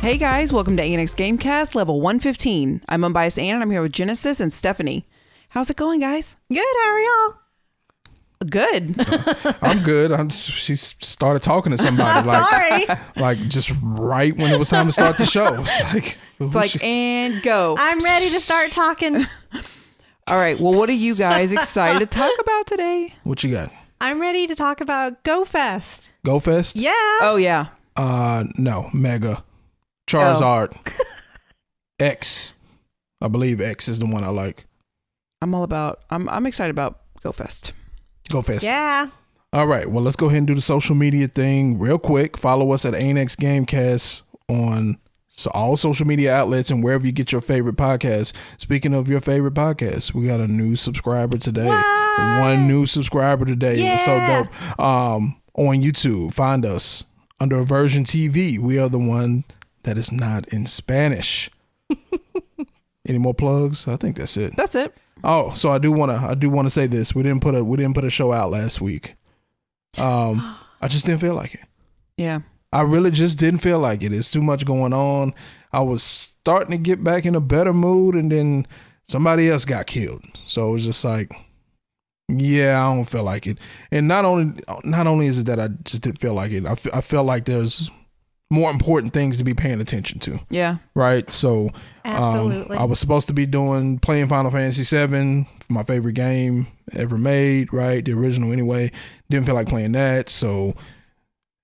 Hey guys, welcome to ANX Gamecast level 115. I'm Unbiased Ann and I'm here with Genesis and Stephanie. How's it going, guys? Good, how are y'all? Good. I'm good. She started talking to somebody like just right when it was time to start the show. It's like, and go. I'm ready to start talking. All right, well, what are you guys excited to talk about today? What you got? I'm ready to talk about GoFest. GoFest? Yeah. Oh, yeah. No, Mega. Charizard. X. I believe X is the one I like. I'm excited about GoFest. GoFest. Yeah. All right, well, let's go ahead and do the social media thing real quick. Follow us at ANX Gamecast on all social media outlets and wherever you get your favorite podcasts. Speaking of your favorite podcasts, we got a new subscriber today. What? One new subscriber today. Yeah. It was so dope. On YouTube, find us under AVersion TV. We are the one that is not in Spanish. Any more plugs? I think that's it. That's it. Oh, so I do want to say this. We didn't put a show out last week. I just didn't feel like it. Yeah. I really just didn't feel like it. It's too much going on. I was starting to get back in a better mood, and then somebody else got killed. So it was just like, yeah, I don't feel like it. And not only is it that I just didn't feel like it, I feel like there's more important things to be paying attention to. Yeah. Right. So Absolutely. I was supposed to be playing Final Fantasy VII, my favorite game ever made, right? The original anyway. Didn't feel like playing that. So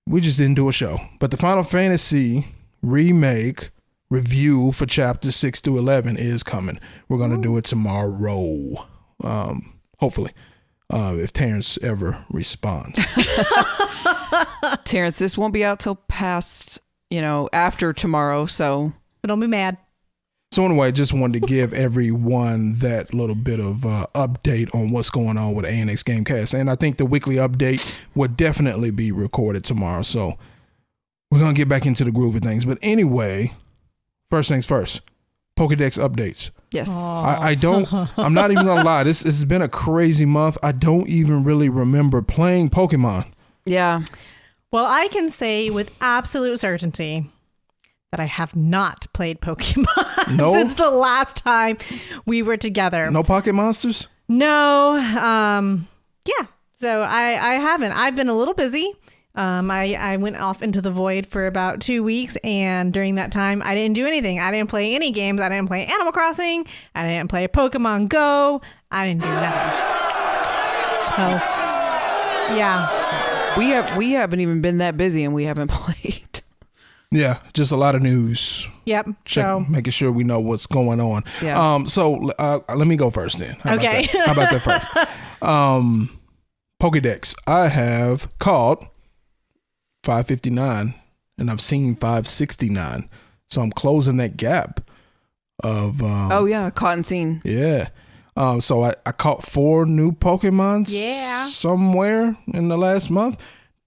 we just didn't do a show. But the Final Fantasy remake review for chapters 6 through 11 is coming. We're going to do it tomorrow. Hopefully. If Terrence ever responds. Terrence, this won't be out till past, after tomorrow, so don't be mad. So anyway, just wanted to give everyone that little bit of update on what's going on with ANX Gamecast. And I think the weekly update will definitely be recorded tomorrow. So we're going to get back into the groove of things. But anyway, first things first, Pokedex updates. yes. I'm not even going to lie. This has been a crazy month. I don't even really remember playing Pokemon. Yeah. Well, I can say with absolute certainty that I have not played Pokemon No? since the last time we were together. No Pocket Monsters? No. Yeah. So I haven't. I've been a little busy. I went off into the void for about 2 weeks, and during that time, I didn't do anything. I didn't play any games. I didn't play Animal Crossing. I didn't play Pokemon Go. I didn't do nothing. So, yeah. We haven't even been that busy and we haven't played. Yeah, just a lot of news. Yep. Making sure we know what's going on. Yeah. So let me go first then. Okay. How about that first? Pokedex. I have caught 559 and I've seen 569. So I'm closing that gap of caught and seen. Yeah. So I caught 4 new Pokemons somewhere in the last month.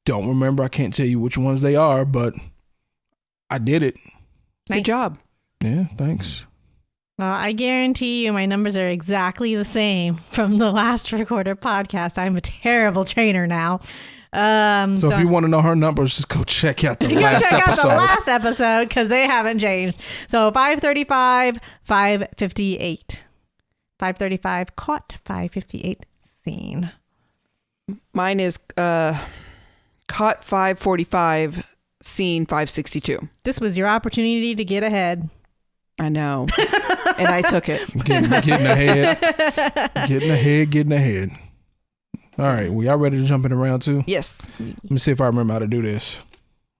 Don't remember. I can't tell you which ones they are, but I did it. Nice. Good job. Yeah, thanks. Well, I guarantee you my numbers are exactly the same from the last recorded podcast. I'm a terrible trainer now. So if you want to know her numbers, just go check out the last episode. Out the last episode because they haven't changed. So 535, 558. 535 caught, 558 seen. Mine is caught 545, seen 562. This was your opportunity to get ahead. I know. And I took it. Getting ahead. All right. We all ready to jump in round 2? Yes. Let me see if I remember how to do this.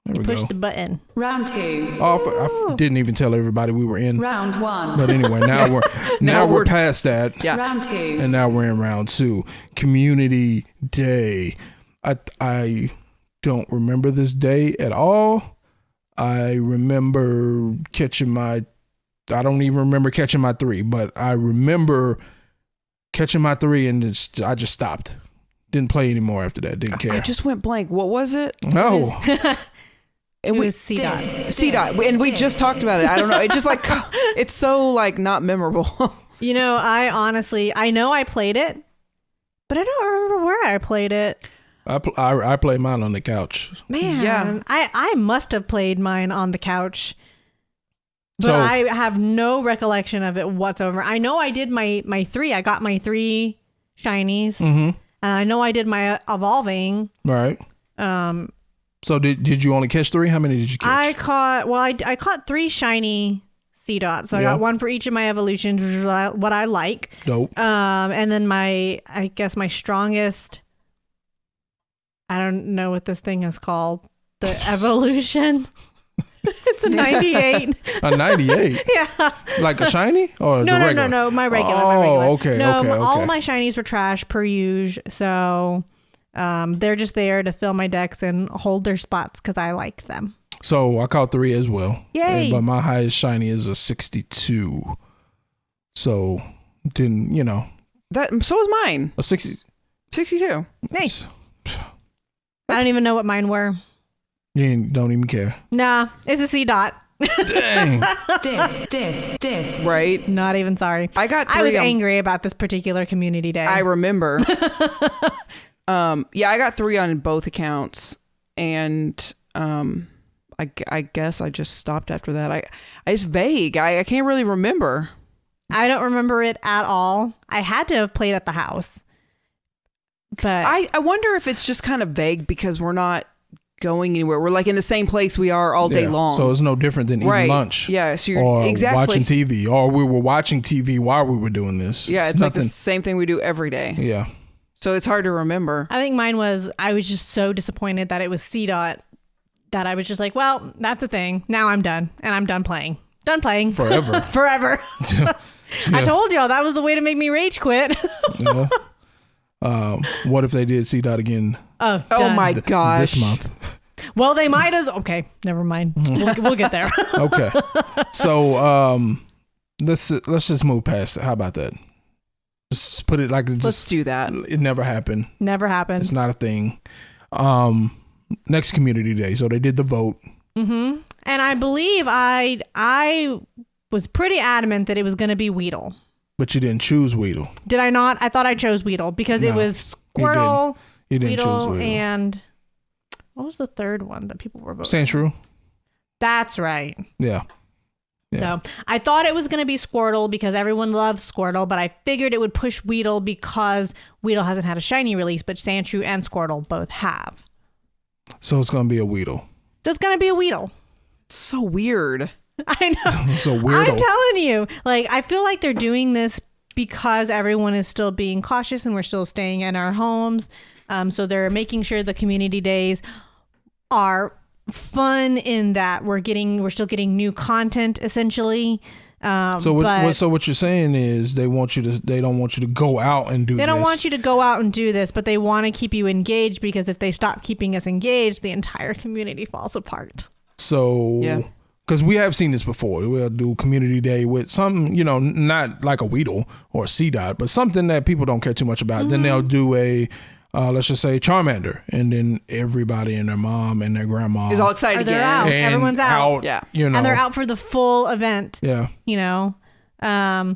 There we Push go. the button. Round 2. I didn't even tell everybody we were in. Round 1. But anyway, now we're past that. Yeah. Round 2. And now we're in round 2. Community Day. I don't remember this day at all. I remember I don't even remember catching my 3, but I remember catching my 3 and I just stopped. Didn't play anymore after that. Didn't care. I just went blank. What was it? No. It was Seedot. Seedot. And we just talked about it. I don't know. It's just like, it's so like not memorable. You know, I know I played it, but I don't remember where I played it. I played mine on the couch. Man, Yeah. I must have played mine on the couch But I have no recollection of it whatsoever. I know I did my 3. I got my 3 shinies. Mm-hmm. And I know I did my evolving. Right. So did you only catch 3? How many did you catch? I caught 3 shiny Seedot. So I got 1 for each of my evolutions, which is what I like. Dope. And then my strongest, I don't know what this thing is called. The evolution. It's a 98. A 98? Yeah. Like a shiny or no, the regular? No, my regular. Okay. All my shinies were trash per usual. So they're just there to fill my decks and hold their spots because I like them. So I caught 3 as well. Yay. But my highest shiny is a 62. So didn't, So was mine. a 60. 62. Nice. I don't even know what mine were. You don't even care. Nah, it's a Seedot. Dang. Dis. Right? Not even sorry. I was angry about this particular community day. I remember. I got 3 on both accounts, and I guess I just stopped after that. It's vague. I can't really remember. I don't remember it at all. I had to have played at the house. But I wonder if it's just kind of vague because we're not going anywhere. We're like in the same place we are all day long. So it's no different than eating lunch. Yeah. So you're or exactly watching TV, or we were watching TV while we were doing this. Yeah. It's like the same thing we do every day. Yeah. So it's hard to remember. I think mine was, I was just so disappointed that it was Seedot that I was just like, well, that's a thing. Now I'm done. And I'm done playing. Forever. Forever. Yeah. I told y'all that was the way to make me rage quit. Yeah. What if they did Seedot again? Oh my gosh. This month. Well, they might as... Okay, never mind. We'll get there. Okay. So let's just move past it. How about that? Just put it like... Let's do that. It never happened. Never happened. It's not a thing. Next community day. So they did the vote. Mm-hmm. And I believe I was pretty adamant that it was going to be Weedle. But you didn't choose Weedle. Did I not? I thought I chose Weedle because it was Squirtle, you didn't Weedle, choose Weedle. And what was the third one that people were voting? Sandshrew. That's right. Yeah. So I thought it was going to be Squirtle because everyone loves Squirtle, but I figured it would push Weedle because Weedle hasn't had a shiny release, but Sandshrew and Squirtle both have. So it's going to be a Weedle. So it's going to be a Weedle. It's so weird. I know. So weirdo. I'm telling you, I feel like they're doing this because everyone is still being cautious and we're still staying in our homes. So they're making sure the community days are fun in that we're still getting new content essentially. So what you're saying is they don't want you to go out and do this. They don't want you to go out and do this, but they want to keep you engaged because if they stop keeping us engaged, the entire community falls apart. So yeah. Because we have seen this before. We'll do community day with some, not like a Weedle or a Seedot, but something that people don't care too much about. Mm-hmm. Then they'll do a, let's just say Charmander. And then everybody and their mom and their grandma is all excited again. Out. Everyone's out. Yeah. And they're out for the full event. Yeah. And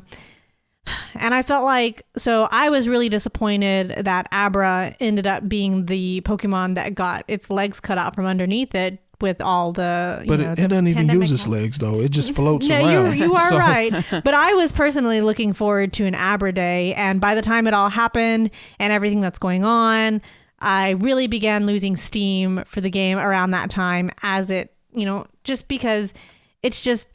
I felt like, so I was really disappointed that Abra ended up being the Pokemon that got its legs cut out from underneath it. With all the, but it doesn't even use its legs though. It just floats around. No, you are right. But I was personally looking forward to an Abra day, and by the time it all happened and everything that's going on, I really began losing steam for the game around that time. As it, just because it's just.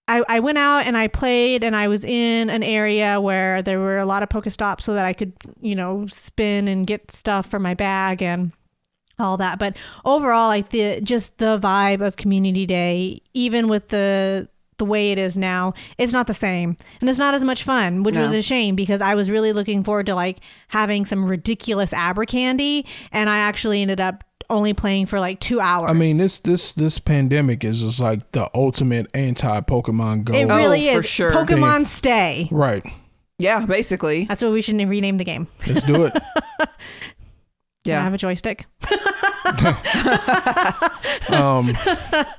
I went out and I played and I was in an area where there were a lot of Pokestops so that I could, spin and get stuff for my bag and all that. But overall, just the vibe of Community Day, even with the way it is now, it's not the same. And it's not as much fun, which was a shame because I was really looking forward to having some ridiculous Abra candy. And I actually ended up only playing for 2 hours. I mean, this pandemic is just like the ultimate anti-Pokemon Go. It really is. For sure. Pokemon stay. Right. Yeah, basically. That's what we should rename the game. Let's do it. Yeah. I have a joystick. I'm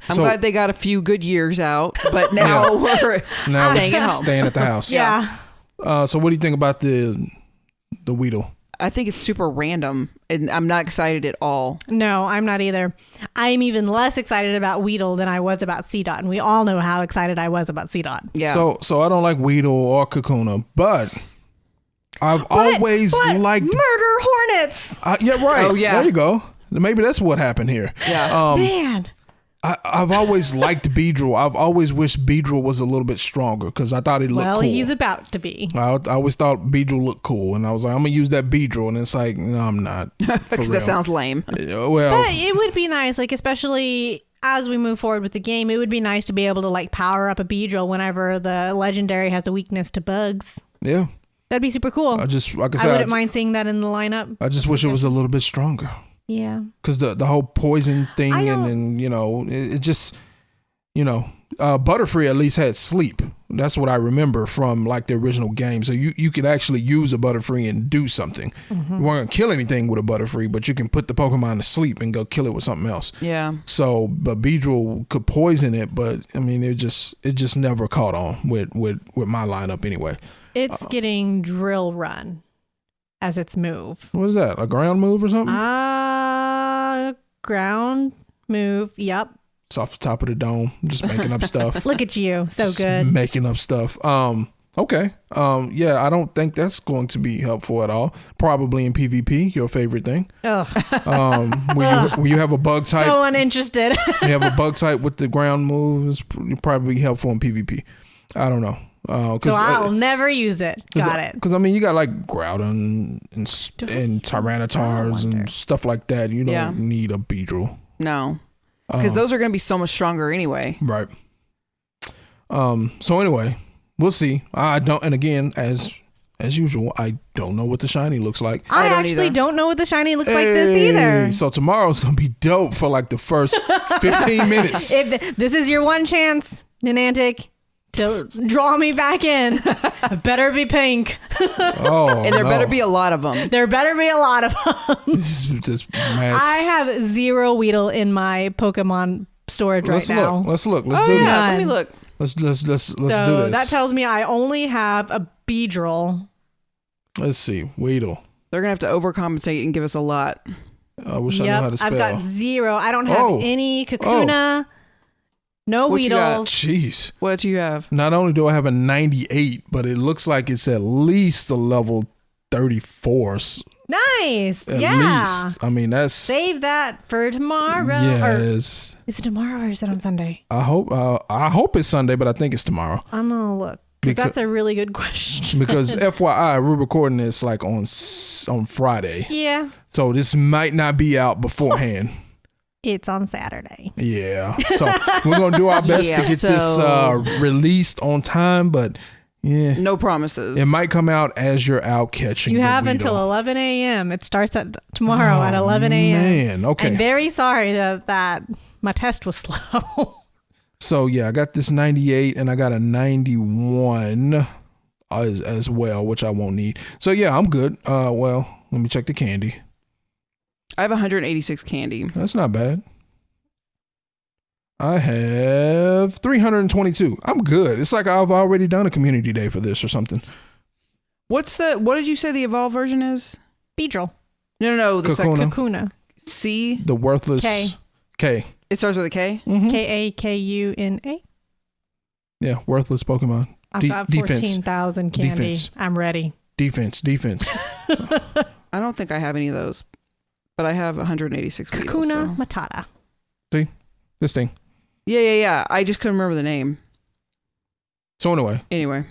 glad they got a few good years out, but now we're staying at home. Staying at the house. Yeah. So what do you think about the Weedle? I think it's super random, and I'm not excited at all. No, I'm not either. I'm even less excited about Weedle than I was about Seedot, and we all know how excited I was about Seedot. Yeah. So I don't like Weedle or Kakuna, but I've always liked murder hornets. Yeah, right. Oh, yeah. There you go. Maybe that's what happened here. Yeah. Man. I've always liked Weedle. I've always wished Weedle was a little bit stronger because I thought it looked cool. Well, he's about to be. I always thought Weedle looked cool, and I was like, I'm gonna use that Weedle, and it's like, no, I'm not. Because that sounds lame. Well, but it would be nice, like especially as we move forward with the game, it would be nice to be able to like power up a Beedrill whenever the legendary has a weakness to bugs. Yeah, that'd be super cool. I wouldn't mind seeing that in the lineup. I just wish it was a little bit stronger. Yeah, because the whole poison thing and you know it just, you know, Butterfree at least had sleep. That's what I remember from like the original game. So you could actually use a Butterfree and do something. Mm-hmm. You weren't gonna kill anything with a Butterfree, but you can put the Pokemon to sleep and go kill it with something else. Yeah. So, but Beedrill could poison it, but I mean, it just never caught on with my lineup anyway. It's getting Drill Run as its move. What is that? A ground move or something? Ground move. Yep. It's off the top of the dome. Just making up stuff. Look at you. So just good. Making up stuff. Okay. Yeah, I don't think that's going to be helpful at all. Probably in PvP, your favorite thing. Ugh. When you have a bug type. So uninterested. You have a bug type with the ground move, it's probably helpful in PvP. I don't know. So I'll never use it. Got it. Because I mean, you got like Groudon and Tyrannotars and stuff like that. You don't need a Beedrill. No, because those are going to be so much stronger anyway. Right. So anyway, we'll see. I don't, and again, as usual, I don't know what the shiny looks like. I actually don't know what the shiny looks like this either. So tomorrow's gonna be dope for like the first 15 minutes. If this is your one chance, Niantic, to draw me back in, it better be pink. And there better be a lot of them. There better be a lot of them. This mass. I have 0 Weedle in my Pokemon storage right now. Let's look. Let's do this. Let me look. Let's do this. That tells me I only have a Beedrill. Let's see. Weedle. They're gonna have to overcompensate and give us a lot. I wish I knew how to spell. I've got 0. I don't have any Kakuna. No Weedles. Jeez. What do you have? Not only do I have a 98, but it looks like it's at least a level 34. Nice. At least. I mean, that's... Save that for tomorrow. Yes. Is it tomorrow or is it on Sunday? I hope it's Sunday, but I think it's tomorrow. I'm going to look. Because that's a really good question. Because FYI, we're recording this like on Friday. Yeah. So this might not be out beforehand. It's on Saturday. Yeah. So we're going to do our best to get this released on time, but yeah. No promises. It might come out as you're out catching. You have until 11 a.m. It starts tomorrow at 11 a.m. Man, okay. I'm very sorry that my test was slow. So yeah, I got this 98 and I got a 91 as well, which I won't need. So yeah, I'm good. Well, let me check the candy. I have 186 candy. That's not bad. I have 322. I'm good. It's like I've already done a community day for this or something. What did you say the evolved version is? Beedrill. No. The Kakuna. C. The worthless. K. It starts with a K? Mm-hmm. Kakuna. Yeah, worthless Pokemon. I've got 14,000 candy. Defense. I'm ready. Defense. I don't think I have any of those, but I have 186 Weedle, Kakuna Matata. See? This thing. Yeah. I just couldn't remember the name. So anyway.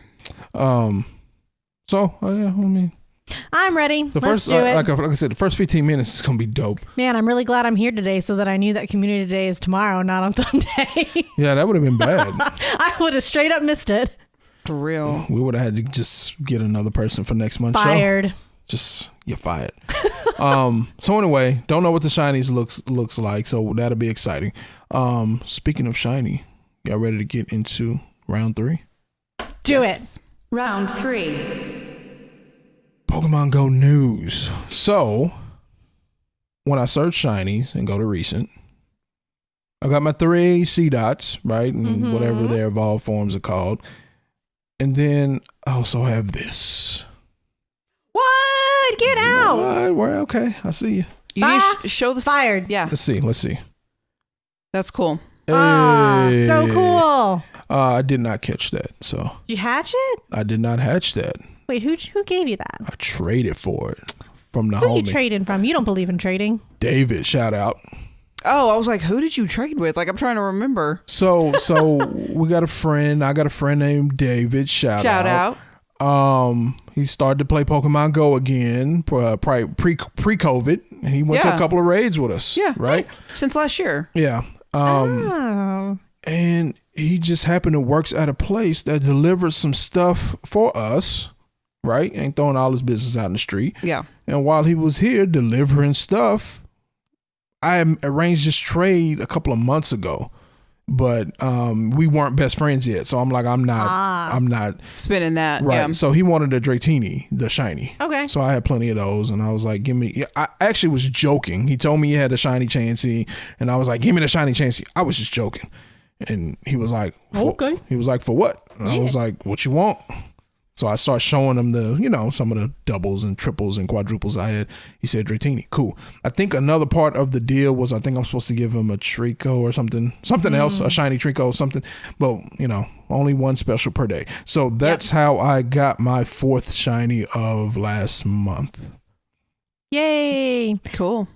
I'm ready. Let's do it. Like I said, the first 15 minutes is going to be dope. Man, I'm really glad I'm here today so that I knew that community day is tomorrow, not on Sunday. Yeah, that would have been bad. I would have straight up missed it. For real. We would have had to just get another person for next month's Fired. Show. You're fired. So anyway, don't know what the shinies looks like, so that'll be exciting. Speaking of shiny, y'all ready to get into round 3? Do it. Round 3. Pokemon Go news. So when I search shinies and go to recent, I got my 3 Seedots, right? And whatever their evolved forms are called. And then I also have this. What? wood. Get out. Well, okay. I see you. You need to show the Fired. Yeah, Let's see. that's cool. Ah, so Hey. cool. I did not catch that, so Did you hatch it? I did not hatch that. Wait, who gave you that? I traded for it from the Who are you homie trading from? You don't believe in trading. David. Shout out. Oh, I was like, who did you trade with? Like, I'm trying to remember. So we got a friend. I got a friend named David. Shout out. He started to play Pokemon Go again, probably pre-COVID. He went to a Yeah. couple of raids with us. Yeah, right. Since last year. Yeah. Oh. And he just happened to works at a place that delivers some stuff for us. Right, ain't throwing all his business out in the street. Yeah. And while he was here delivering stuff, I arranged this trade a couple of months ago, but we weren't best friends yet. So I'm like, I'm not Spinning that. right. Yeah. So he wanted a Dratini, the shiny. Okay. So I had plenty of those, and I was like, give me. I actually was joking. He told me he had a shiny Chansey, and I was like, give me the shiny Chansey. I was just joking, and he was like, Okay. He was like, for what? And I was like, what you want? So I started showing him some of the doubles and triples and quadruples I had. He said, Dratini, cool. I think another part of the deal was I think I'm supposed to give him a Trico or something else, a shiny Trico or something. But, only one special per day. So that's how I got my 4th shiny of last month. Yay. Cool.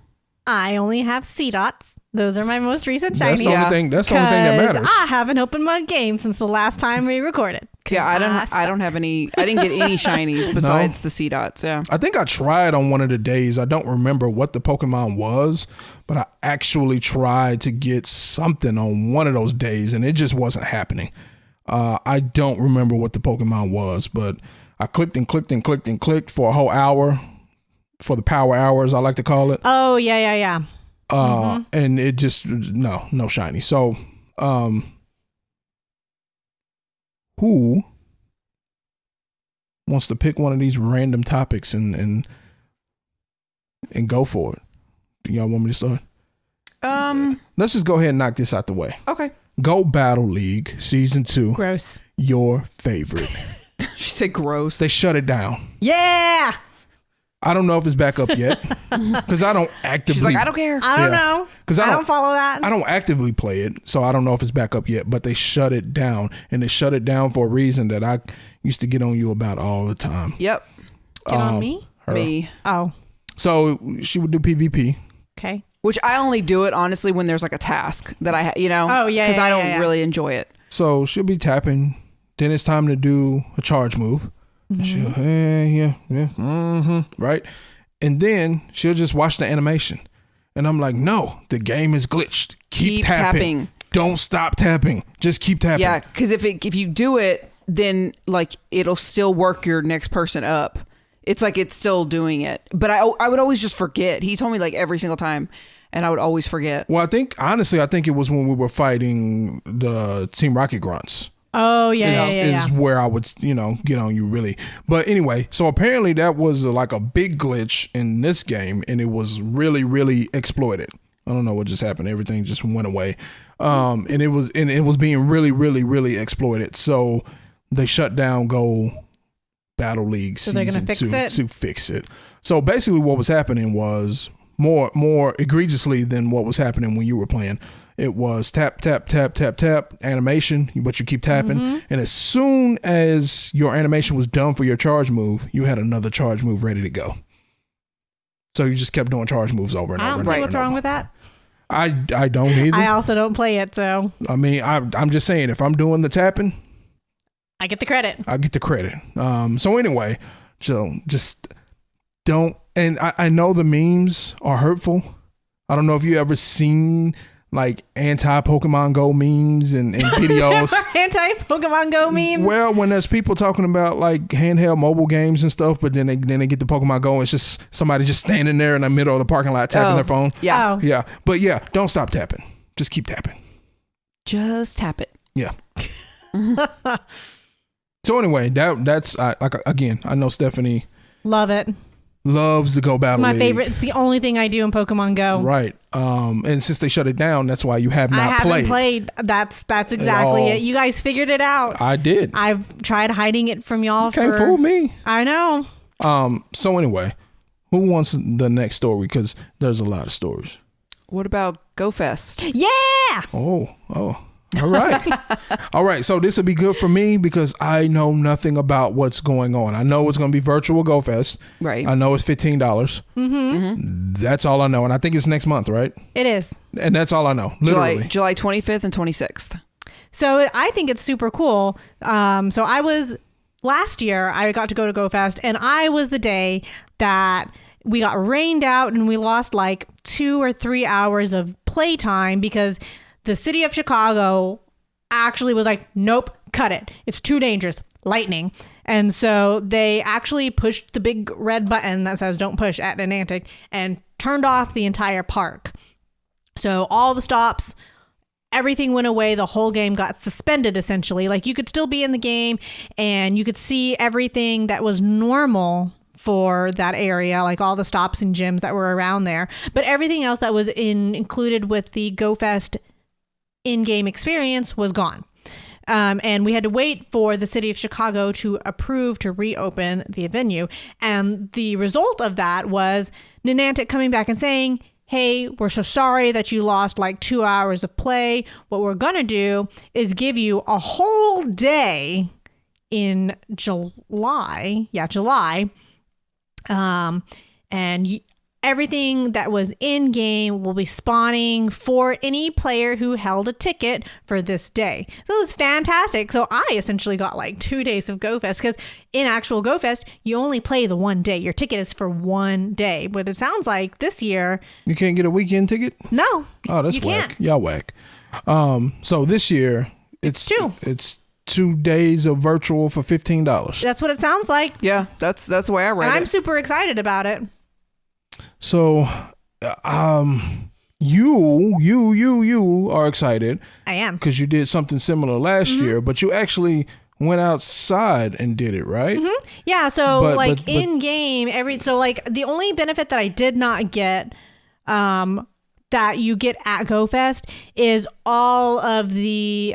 I only have Seedots. Those are my most recent shinies. That's the only thing. That's the only thing that matters. I haven't opened my game since the last time we recorded. Yeah, I don't have any. I didn't get any shinies besides the Seedots. Yeah. I think I tried on one of the days. I don't remember what the Pokemon was, but I actually tried to get something on one of those days, and it just wasn't happening. I don't remember what the Pokemon was, but I clicked and clicked and clicked and clicked for a whole hour, for the power hours, I like to call it. Oh, yeah. And it just, no shiny. So, who wants to pick one of these random topics and go for it? Do y'all want me to start? Let's just go ahead and knock this out the way. Okay. Go Battle League Season 2. Gross. Your favorite. She said gross. They shut it down. Yeah. I don't know if it's back up yet because I don't actively. She's like, I don't care. I don't know. Because I don't follow that. I don't actively play it, so I don't know if it's back up yet. But they shut it down, and they shut it down for a reason that I used to get on you about all the time. Yep. Get on me? Her. Me. Oh. So she would do PvP. Okay. Which I only do it honestly when there's like a task that I, Oh, yeah, because I don't yeah. really enjoy it. So she'll be tapping. Then it's time to do a charge move. And she'll, hey, yeah, right. And then she'll just watch the animation. And I'm like, no, the game is glitched. Keep tapping. Don't stop tapping. Just keep tapping. Yeah, because if you do it, then like it'll still work your next person up. It's like it's still doing it. But I would always just forget. He told me like every single time, and I would always forget. Well, honestly, I think it was when we were fighting the Team Rocket Grunts. Oh, yeah. Is where I would, get on you really. But anyway, so apparently that was like a big glitch in this game, and it was really, really exploited. I don't know what just happened. Everything just went away. And it was being really, really, really exploited. So they shut down Go Battle League Season 2 to fix it. So basically what was happening was more egregiously than what was happening when you were playing. It was tap, tap, tap, tap, tap, animation, but you keep tapping. And as soon as your animation was done for your charge move, you had another charge move ready to go. So you just kept doing charge moves over and over. I don't see what's wrong with that. I don't either. I also don't play it, so. I mean, I'm just saying, if I'm doing the tapping, I get the credit. I get the credit. So anyway, so just don't. And I know the memes are hurtful. I don't know if you ever seen like anti-Pokemon Go memes and videos. Anti-Pokemon Go memes? Well, when there's people talking about like handheld mobile games and stuff, but then they get the Pokemon Go, and it's just somebody just standing there in the middle of the parking lot tapping their phone. Yeah. Oh. Yeah. But yeah, don't stop tapping. Just keep tapping. Just tap it. Yeah. So anyway, that's again, I know Stephanie Love it. loves the Go Battle It's my League. favorite. It's the only thing I do in Pokemon Go. Right. And since they shut it down, that's why you have I not haven't played. That's exactly it. You guys figured it out. I did. I've tried hiding it from y'all. You can't fool me. I know. So anyway, Who wants the next story? Because there's a lot of stories. What about GoFest? Yeah. Oh. All right. All right. So this will be good for me because I know nothing about what's going on. I know it's going to be virtual GoFest. Right. I know it's $15. Mm-hmm. That's all I know. And I think it's next month, right? It is. And that's all I know. Literally. July 25th and 26th. So I think it's super cool. So last year I got to go to GoFest, and I was the day that we got rained out and we lost like 2 or 3 hours of playtime because the city of Chicago actually was like, nope, cut it. It's too dangerous. Lightning. And so they actually pushed the big red button that says don't push at Niantic and turned off the entire park. So all the stops, everything went away. The whole game got suspended essentially. Like you could still be in the game and you could see everything that was normal for that area, like all the stops and gyms that were around there. But everything else that was included with the GoFest in-game experience was gone. And we had to wait for the city of Chicago to approve to reopen the venue. And the result of that was Niantic coming back and saying, hey, we're so sorry that you lost like 2 hours of play. What we're going to do is give you a whole day in July. Yeah, July. And everything that was in game will be spawning for any player who held a ticket for this day. So it was fantastic. So I essentially got like 2 days of GoFest because in actual GoFest, you only play the one day. Your ticket is for one day. But it sounds like this year... You can't get a weekend ticket? No. Oh, that's you whack. Can't. Y'all whack. So this year, it's 2. It's 2 days of virtual for $15. That's what it sounds like. Yeah, that's the way I read And it. I'm super excited about it. So, you are excited. I am. Because you did something similar last year, but you actually went outside and did it, right? Mm-hmm. Yeah. So But in game, the only benefit that I did not get, that you get at GoFest is all of the,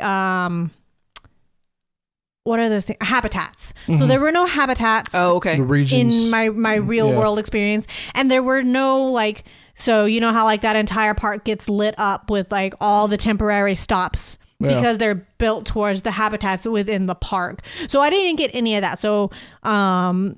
what are those things? Habitats. Mm-hmm. So there were no habitats. Oh, okay. The regions. In my real world experience, and there were no so you know how like that entire park gets lit up with like all the temporary stops because they're built towards the habitats within the park. So I didn't get any of that. So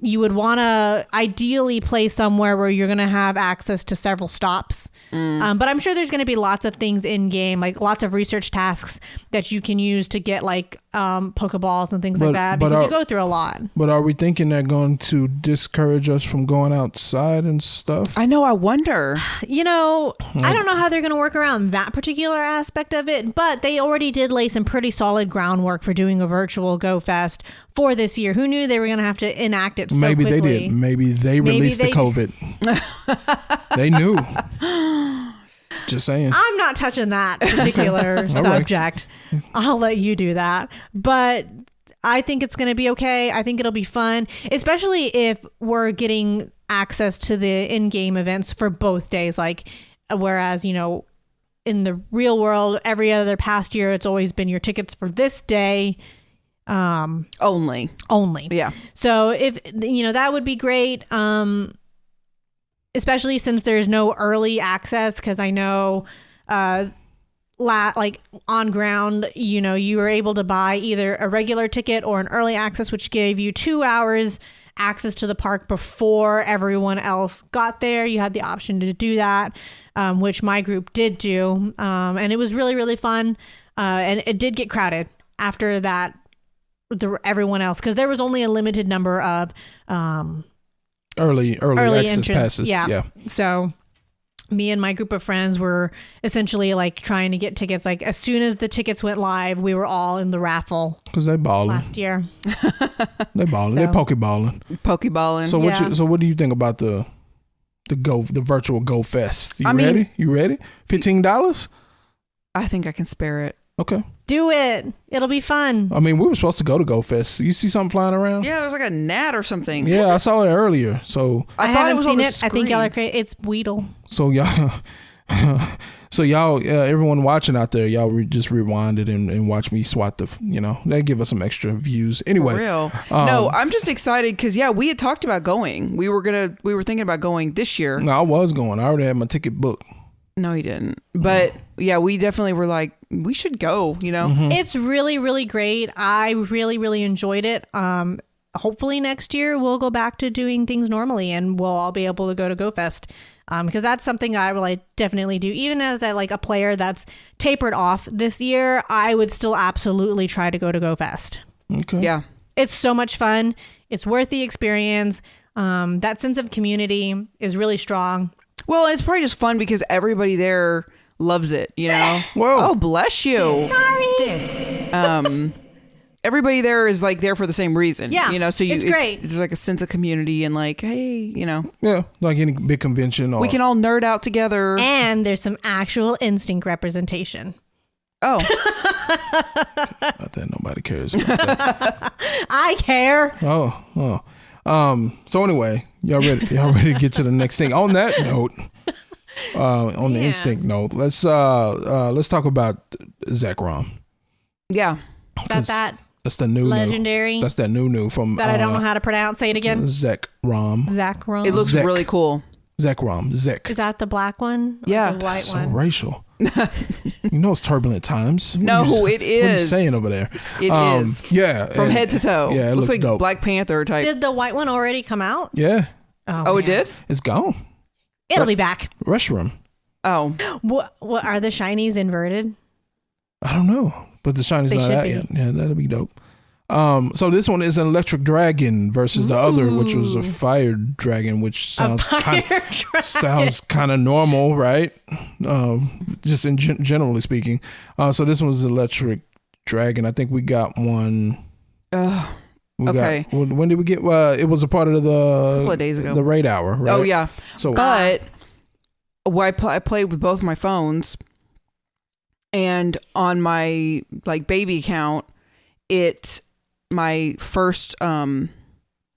you would want to ideally play somewhere where you're going to have access to several stops. But I'm sure there's going to be lots of things in game, like lots of research tasks that you can use to get like Pokeballs and things like that, because you go through a lot. But are we thinking they're going to discourage us from going outside and stuff? I know. I wonder. You know, I don't know how they're going to work around that particular aspect of it, but they already did lay some pretty solid groundwork for doing a virtual GoFest for this year. Who knew they were going to have to enact it so Maybe quickly? they did. Maybe they released the COVID. They knew. Just saying. I'm not touching that particular subject. I'll let you do that. But I think it's going to be okay. I think it'll be fun, especially if we're getting access to the in-game events for both days. Like, whereas, you know, in the real world, every other past year, it's always been your tickets for this day. Only. Yeah. So if, you know, that would be great. Especially since there's no early access, because I know like on ground, you know, you were able to buy either a regular ticket or an early access, which gave you 2 hours access to the park before everyone else got there. You had the option to do that, which my group did do. And it was really, really fun. And it did get crowded after that, everyone else, because there was only a limited number of early access entrance passes. Yeah. So me and my group of friends were essentially like trying to get tickets. Like as soon as the tickets went live, we were all in the raffle. Because they balling. Last year. They balling. They pokeballing. Pokeballing. So what do you think about the virtual GoFest? You ready? Mean, you ready? $15? I think I can spare it. Okay. Do it. It'll be fun. I mean, we were supposed to go to GoFest. You see something flying around? Yeah, there's like a gnat or something. Yeah, I saw it earlier. So I thought it was seen on the it. I think screen. y'all are crazy. It's Weedle. So So y'all, everyone watching out there, y'all just rewind it and watch me swat that give us some extra views. Anyway, For real. No, I'm just excited because we had talked about going. We were thinking about going this year. No, I was going. I already had my ticket booked. No, he didn't. But we definitely were like, we should go. It's really, really great. I really, really enjoyed it. Hopefully next year we'll go back to doing things normally and we'll all be able to go to GoFest. Because that's something I will definitely do. Even as a player that's tapered off this year, I would still absolutely try to go to GoFest. Okay. Yeah. It's so much fun. It's worth the experience. That sense of community is really strong. Well, it's probably just fun because everybody there loves it, Whoa. Oh, bless you. Sorry. Everybody there is there for the same reason. Yeah. So it's great. There's a sense of community and hey, Yeah, like any big convention. Or, we can all nerd out together. And there's some actual instinct representation. Oh. Not that nobody cares about that. I care. Oh. So anyway, y'all ready to get to the next thing? On that note, on the instinct note, let's talk about Zach Rom. Yeah. That's the new legendary. That's that new from that I don't know how to pronounce. Say it again. Zach Rom. Zach Rom. It looks really cool. Zach Rom. Zach. Is that the black one? Yeah. Or the white So one. racial. It's turbulent times. No, it is. What are you saying over there? It is. Yeah. From head to toe. Yeah, it looks like dope. Black Panther type. Did the white one already come out? Yeah. Oh, it did? It's gone. It'll be back. Restroom. Oh. What are the shinies inverted? I don't know, but the shiny's not out yet. Yeah, that'll be dope. So this one is an electric dragon versus the other, which was a fire dragon, which sounds kind of normal, right? Just generally speaking. So this one was electric dragon. I think we got one. Okay. When did we get? It was a part of a couple of days ago. The raid hour, right? Oh yeah. So, but I played with both my phones, and on my baby account, my first what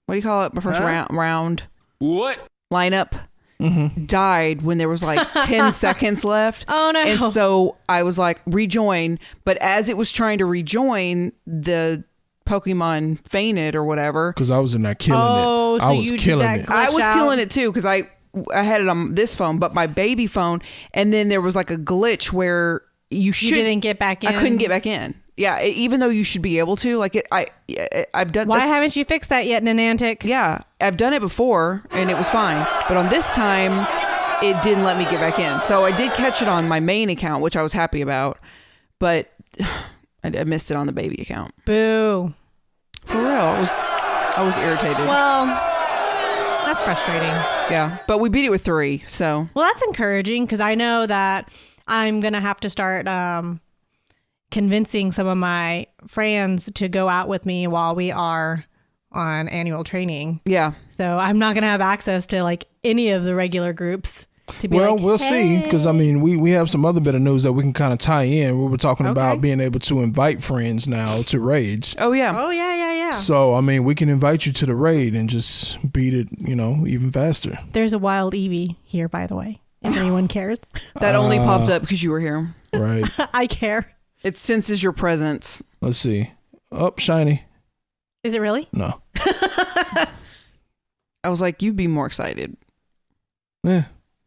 do you call it? My first round. What? Lineup died when there was 10 seconds left. Oh no. And so I was rejoin, but as it was trying to rejoin, the Pokemon fainted or whatever. Because I was in there killing it. So I was killing it. I was killing it too because I had it on this phone, but my baby phone, and then there was a glitch where you didn't get back in. I couldn't get back in. Yeah, even though you should be able to. I've done. Why haven't you fixed that yet, Niantic? Yeah, I've done it before and it was fine, but on this time, it didn't let me get back in. So I did catch it on my main account, which I was happy about, but I missed it on the baby account. Boo. For real, I was irritated. Well, that's frustrating. Yeah, but we beat it with 3. So well, that's encouraging because I know that I'm gonna have to start convincing some of my friends to go out with me while we are on annual training. yeah. So I'm not gonna have access to any of the regular groups to be we'll see, because we have some other bit of news that we can kind of tie in. We were talking about being able to invite friends now to raids. Oh yeah. Oh yeah. So we can invite you to the raid and just beat it, even faster. There's a wild Eevee here, by the way, if anyone cares. That only popped up because you were here. Right. I care. It senses your presence. Let's see. Up, shiny. Is it really? No. I was like, you'd be more excited. Yeah.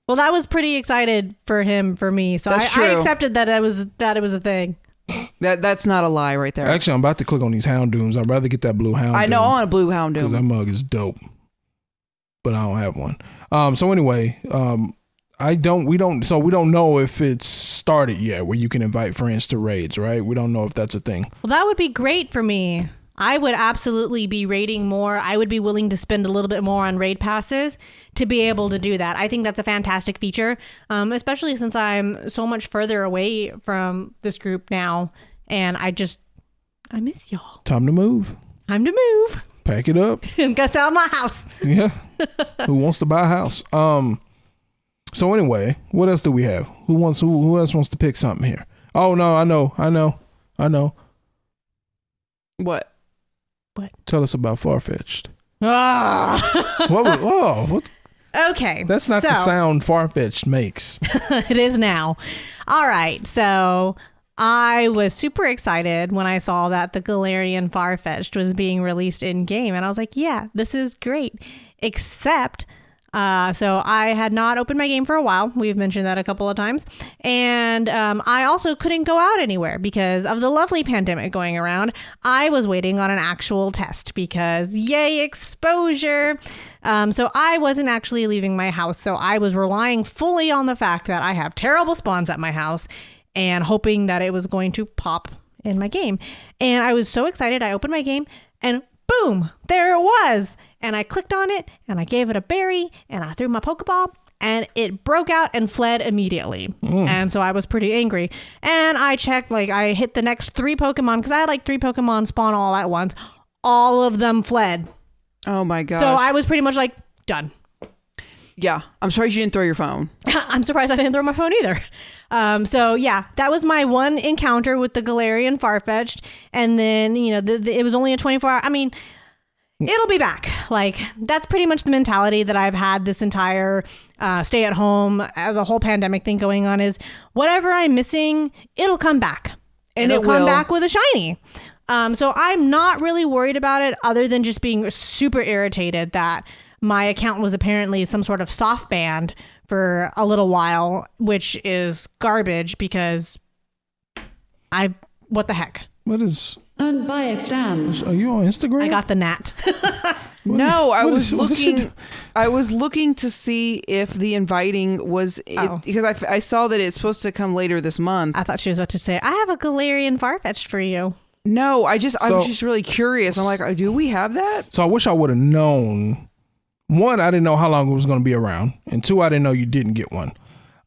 Well, that was pretty excited for me. So That's I true. accepted that it was a thing. That's not a lie right there. Actually, I'm about to click on these Houndooms. I'd rather get that blue Houndoom. I know, I want a blue Houndoom. Because that mug is dope. But I don't have one. So anyway, we don't know if it's started yet where you can invite friends to raids, right? We don't know if that's a thing. Well, that would be great for me. I would absolutely be raiding more. I would be willing to spend a little bit more on raid passes to be able to do that. I think that's a fantastic feature, especially since I'm so much further away from this group now. And I miss y'all. Time to move. Pack it up. And go sell my house. Yeah. Who wants to buy a house? So anyway, what else do we have? Who else wants to pick something here? Oh no, I know. What? Tell us about Farfetch'd. Ah. What? Okay. That's not the sound Farfetch'd makes. It is now. All right. So I was super excited when I saw that the Galarian Farfetch'd was being released in game. And I was like, yeah, this is great. Except, so I had not opened my game for a while. We've mentioned that a couple of times. And I also couldn't go out anywhere because of the lovely pandemic going around. I was waiting on an actual test because yay, exposure. So I wasn't actually leaving my house. So I was relying fully on the fact that I have terrible spawns at my house and hoping that it was going to pop in my game. And I was so excited. I opened my game and boom, there it was. And I clicked on it and I gave it a berry and I threw my Pokeball and it broke out and fled immediately. And so I was pretty angry. And I checked, like I hit the next 3 Pokemon because I had like 3 Pokemon spawn all at once. All of them fled. Oh my gosh. So I was pretty much like, done. Yeah. I'm sorry you didn't throw your phone. I'm surprised I didn't throw my phone either. So yeah, that was my one encounter with the Galarian Farfetch'd. And then, you know, it was only a 24-hour. I mean, it'll be back. Like, that's pretty much the mentality that I've had this entire stay at home, the whole pandemic thing going on is whatever I'm missing, it'll come back. And it'll come back with a shiny. So I'm not really worried about it other than just being super irritated that my account was apparently some sort of soft banned for a little while, which is garbage because what the heck? What is... Unbiased Dan. Are you on Instagram? I got the gnat. No, I was looking. I was looking to see if the inviting was because I saw that it's supposed to come later this month. I thought she was about to say, "I have a Galarian Farfetch'd for you." No, I'm just really curious. I'm like, do we have that? So I wish I would have known. 1, I didn't know how long it was going to be around, and 2, I didn't know you didn't get one.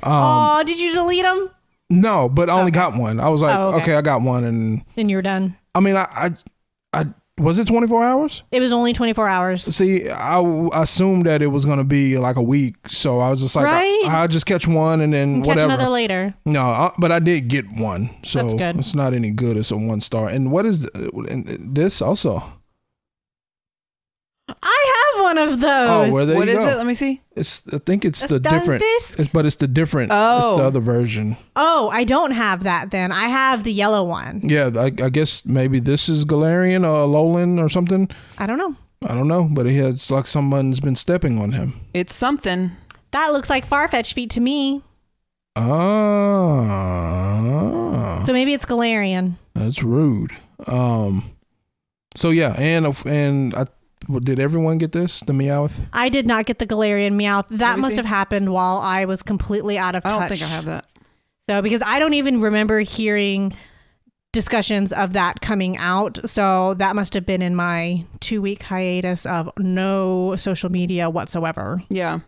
Oh, did you delete them? No, but I only got one. I was like, okay, I got one, and then you're done. I mean, I was it 24 hours? It was only 24 hours. See, I assumed that it was going to be like a week. So I was just like, right? I'll just catch one and then catch whatever. Another later. No, but I did get one. So that's good. It's not any good. It's a 1-star. And what is this also? I have one of those. Oh, well, there what you is go. it? Let me see. I think it's the different. But it's the different. Oh. It's the other version. Oh, I don't have that then. I have the yellow one. Yeah, I guess maybe this is Galarian or Alolan or something. I don't know. But it's like someone's been stepping on him. It's something. That looks like Farfetch'd feet to me. Ah. So maybe it's Galarian. That's rude. So yeah, and did everyone get this? The Meowth? I did not get the Galarian Meowth. That must see. have happened while I was completely out of touch. I don't think I have that. So because I don't even remember hearing discussions of that coming out. So that must have been in my 2-week hiatus of no social media whatsoever. Yeah.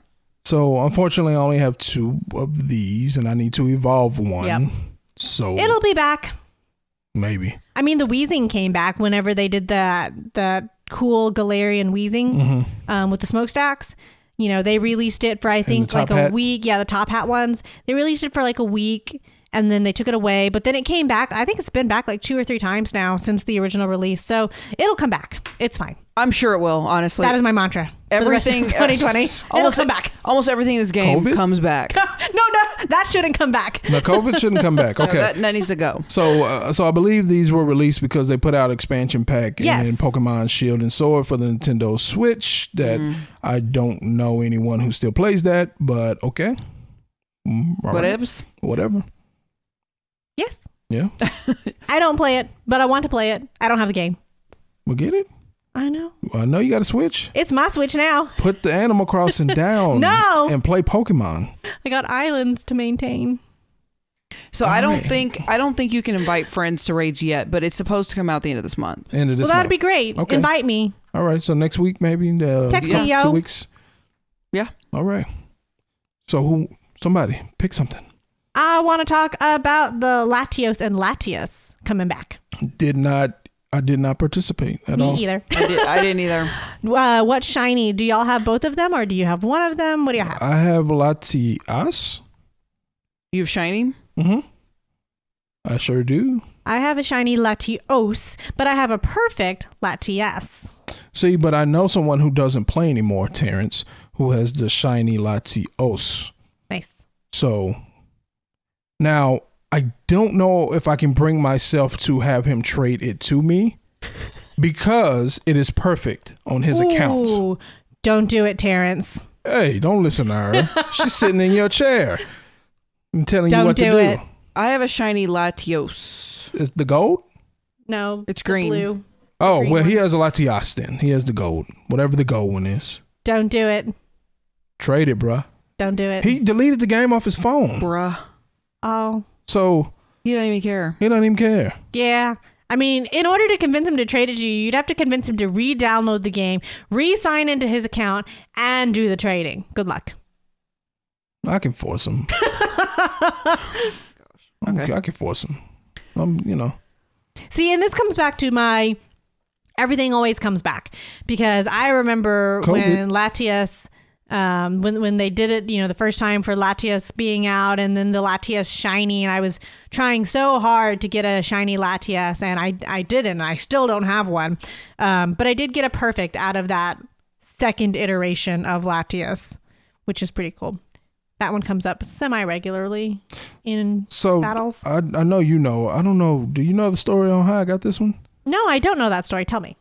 So unfortunately, I only have 2 of these, and I need to evolve one. Yep. So it'll be back. Maybe. I mean, the wheezing came back whenever they did that cool Galarian wheezing with the smokestacks. You know, they released it for I think like a week. Yeah, the top hat ones. They released it for like a week and then they took it away. But then it came back. I think it's been back like 2 or 3 times now since the original release. So it'll come back. It's fine. I'm sure it will, honestly. That is my mantra. Everything 2020. It'll come back. Almost everything in this game COVID? comes back. No, that shouldn't come back. No, COVID shouldn't come back. Okay. No, that needs to go. So I believe these were released because they put out expansion pack Yes. and Pokemon Shield and Sword for the Nintendo Switch that I don't know anyone who still plays that, but okay. Whatevs. Whatever. Yes. Yeah. I don't play it, but I want to play it. I don't have the game. We'll get it. I know. I know you got a Switch. It's my Switch now. Put the Animal Crossing down. No. And play Pokemon. I got islands to maintain. So I don't think you can invite friends to raids yet, but it's supposed to come out the end of this month. End of this Well, that'd month. be great. Okay. Invite me. All right. So next week, maybe. Text me, yo. 2 weeks. Yeah. All right. So somebody pick something. I want to talk about the Latios and Latias coming back. I did not participate at all. Me either. I didn't either. What shiny? Do y'all have both of them or do you have one of them? What do you have? I have Latias. You have shiny? Mm-hmm. I sure do. I have a shiny Latios, but I have a perfect Latias. See, but I know someone who doesn't play anymore, Terrence, who has the shiny Latios. Nice. So now I don't know if I can bring myself to have him trade it to me because it is perfect on his account. Ooh, don't do it, Terrence. Hey, don't listen to her. She's sitting in your chair. I'm telling you what to do. It. I have a shiny Latios. Is the gold? No, It's green. Blue. Oh, Green well, he one. has a Latias then. He has the gold. Whatever the gold one is. Don't do it. Trade it, bruh. Don't do it. He deleted the game off his phone. Bruh. Oh, So He don't even care. he don't even care. yeah. I mean, in order to convince him to trade it to you, you'd have to convince him to re-download the game, re-sign into his account, and do the trading. Good luck. I can force him. Okay. I can force him. See, and this comes back to my everything always comes back, because I remember COVID. when Latias, when they did it, the first time for Latias being out, and then the Latias shiny, and I was trying so hard to get a shiny Latias, and I didn't, and I still don't have one, but I did get a perfect out of that second iteration of Latias, which is pretty cool. That one comes up semi-regularly in battles. I know you know. I don't know. Do you know the story on how I got this one? No, I don't know that story. Tell me.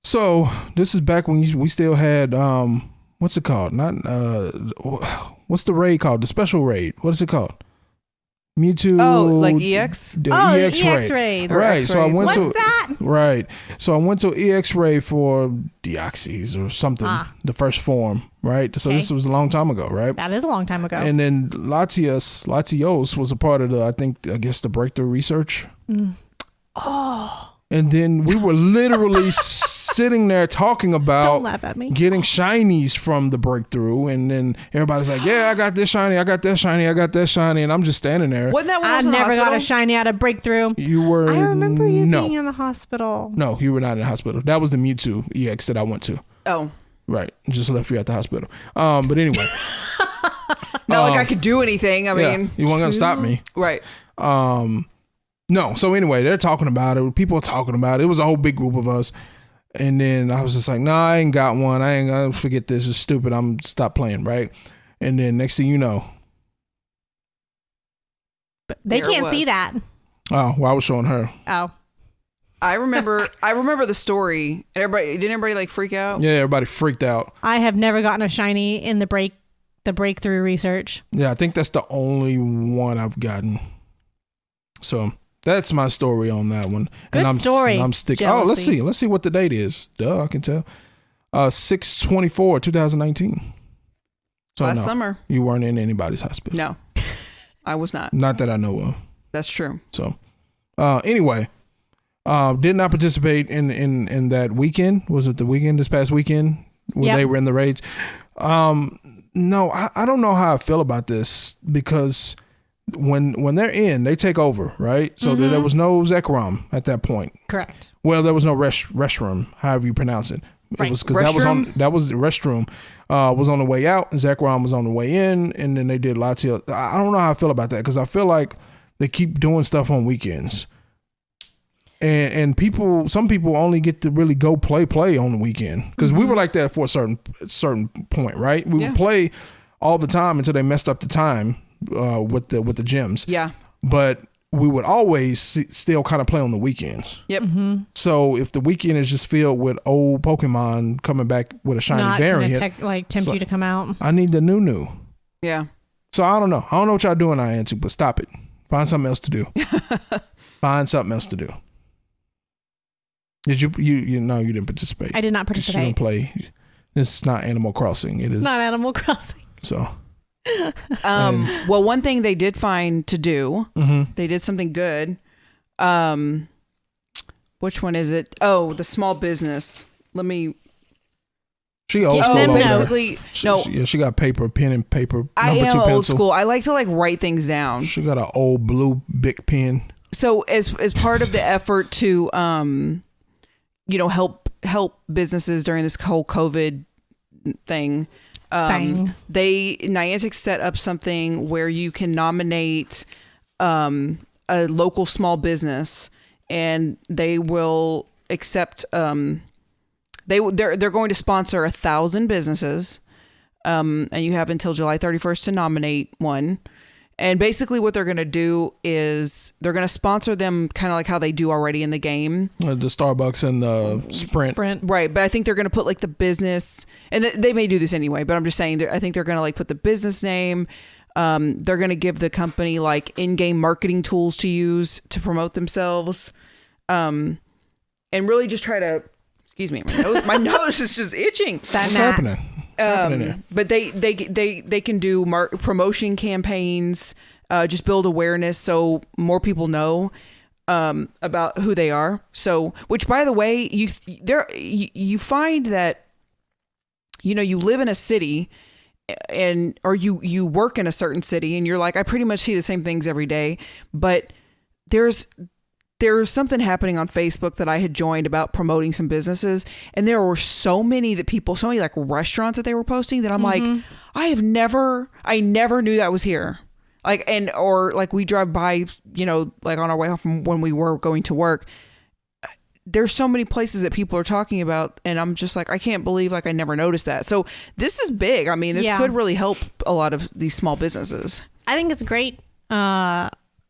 So this is back when we still had what's it called? Not what's the raid called? The special raid. What is it called? Mewtwo. Oh, like EX? The Oh, EX the EX raid. Right. So I went What's to that? Right. So I went to EX raid for Deoxys or something. The first form. Right. So this was a long time ago. Right. That is a long time ago. And then Latios was a part of the the breakthrough research. Oh. And then we were literally sitting there talking about Don't laugh at me. getting shinies from the breakthrough. And then everybody's like, yeah, I got this shiny. I got that shiny. I got that shiny. And I'm just standing there. Wasn't that when I I was in the never got a hospital? shiny out of breakthrough. You were. I remember you no. being in the hospital. No, you were not in the hospital. That was the Mewtwo EX that I went to. Oh. Right. Just left you at the hospital. But anyway. Not like I could do anything. I Yeah, mean. you weren't going to stop me. Right. No. So anyway, they're talking about it. People are talking about it. It was a whole big group of us. And then I was just like, nah, I ain't got one. I ain't gonna forget this. It's stupid. I'm stop playing. Right. And then next thing you know. They There it can't see was. that. Oh, well, I was showing her. Oh. I remember the story. And didn't everybody like freak out? Yeah, everybody freaked out. I have never gotten a shiny in the breakthrough research. Yeah, I think that's the only one I've gotten. So that's my story on that one. Good story, I'm sticking. Jealousy. Oh, let's see what the date is. Duh, I can tell. 6/24/2019. So Last no, summer. you weren't in anybody's hospital. No. I was not. Not that I know of. That's true. So anyway, did not participate in that weekend. Was it the weekend this past weekend where they were in the raids? No, I don't know how I feel about this, because when they're in, they take over, right? So there was no Zekrom at that point. Correct. Well, there was no restroom, however you pronounce it. Right. It was because that was the restroom was on the way out, and Zekrom was on the way in, and then they did Latios. I don't know how I feel about that, because I feel like they keep doing stuff on weekends. And some people only get to really go play on the weekend, because we were like that for a certain point, right? We would play all the time until they messed up the time with the gyms. Yeah. But we would always still kind of play on the weekends. Yep. So if the weekend is just filled with old Pokemon coming back with a shiny Not variant, gonna tempt you to come out. I need the new. Yeah. So I don't know. I don't know what y'all doing, INT, but stop it. Find something else to do. Find something else to do. Did you no, you didn't participate. I did not You participate. didn't play. This is not Animal Crossing. It is Not Animal Crossing. so. Well, one thing they did find to do, Mm-hmm. they did something good. Which one is it? Oh, the small business. Let me. She old Give school them over there. basically, no. She got paper, pen and paper. I number am 2 old pencil. school. I like to like write things down. She got an old blue Bic pen. So as part of the effort to help businesses during this whole COVID thing, Niantic set up something where you can nominate a local small business, and they will accept they're going to sponsor 1,000 businesses and you have until July 31st to nominate one. And basically what they're going to do is they're going to sponsor them kind of like how they do already in the game. The Starbucks and the Sprint. Right. But I think they're going to put like the business, and they may do this anyway, but I'm just saying, I think they're going to like put the business name. They're going to give the company like in-game marketing tools to use to promote themselves. And really just try to, excuse me, my nose is just itching. What's happening? But they can do promotion campaigns, just build awareness so more people know about who they are. So, which by the way, you find that, you know, you live in a city or you work in a certain city and you're like, I pretty much see the same things every day, but there's something happening on Facebook that I had joined about promoting some businesses, and there were so many like restaurants that they were posting that I'm like, I never knew that was here. Like, or like we drive by, you know, like on our way home from when we were going to work, there's so many places that people are talking about, and I'm just like, I can't believe like I never noticed that. So this is big. I mean, this could really help a lot of these small businesses. I think it's great.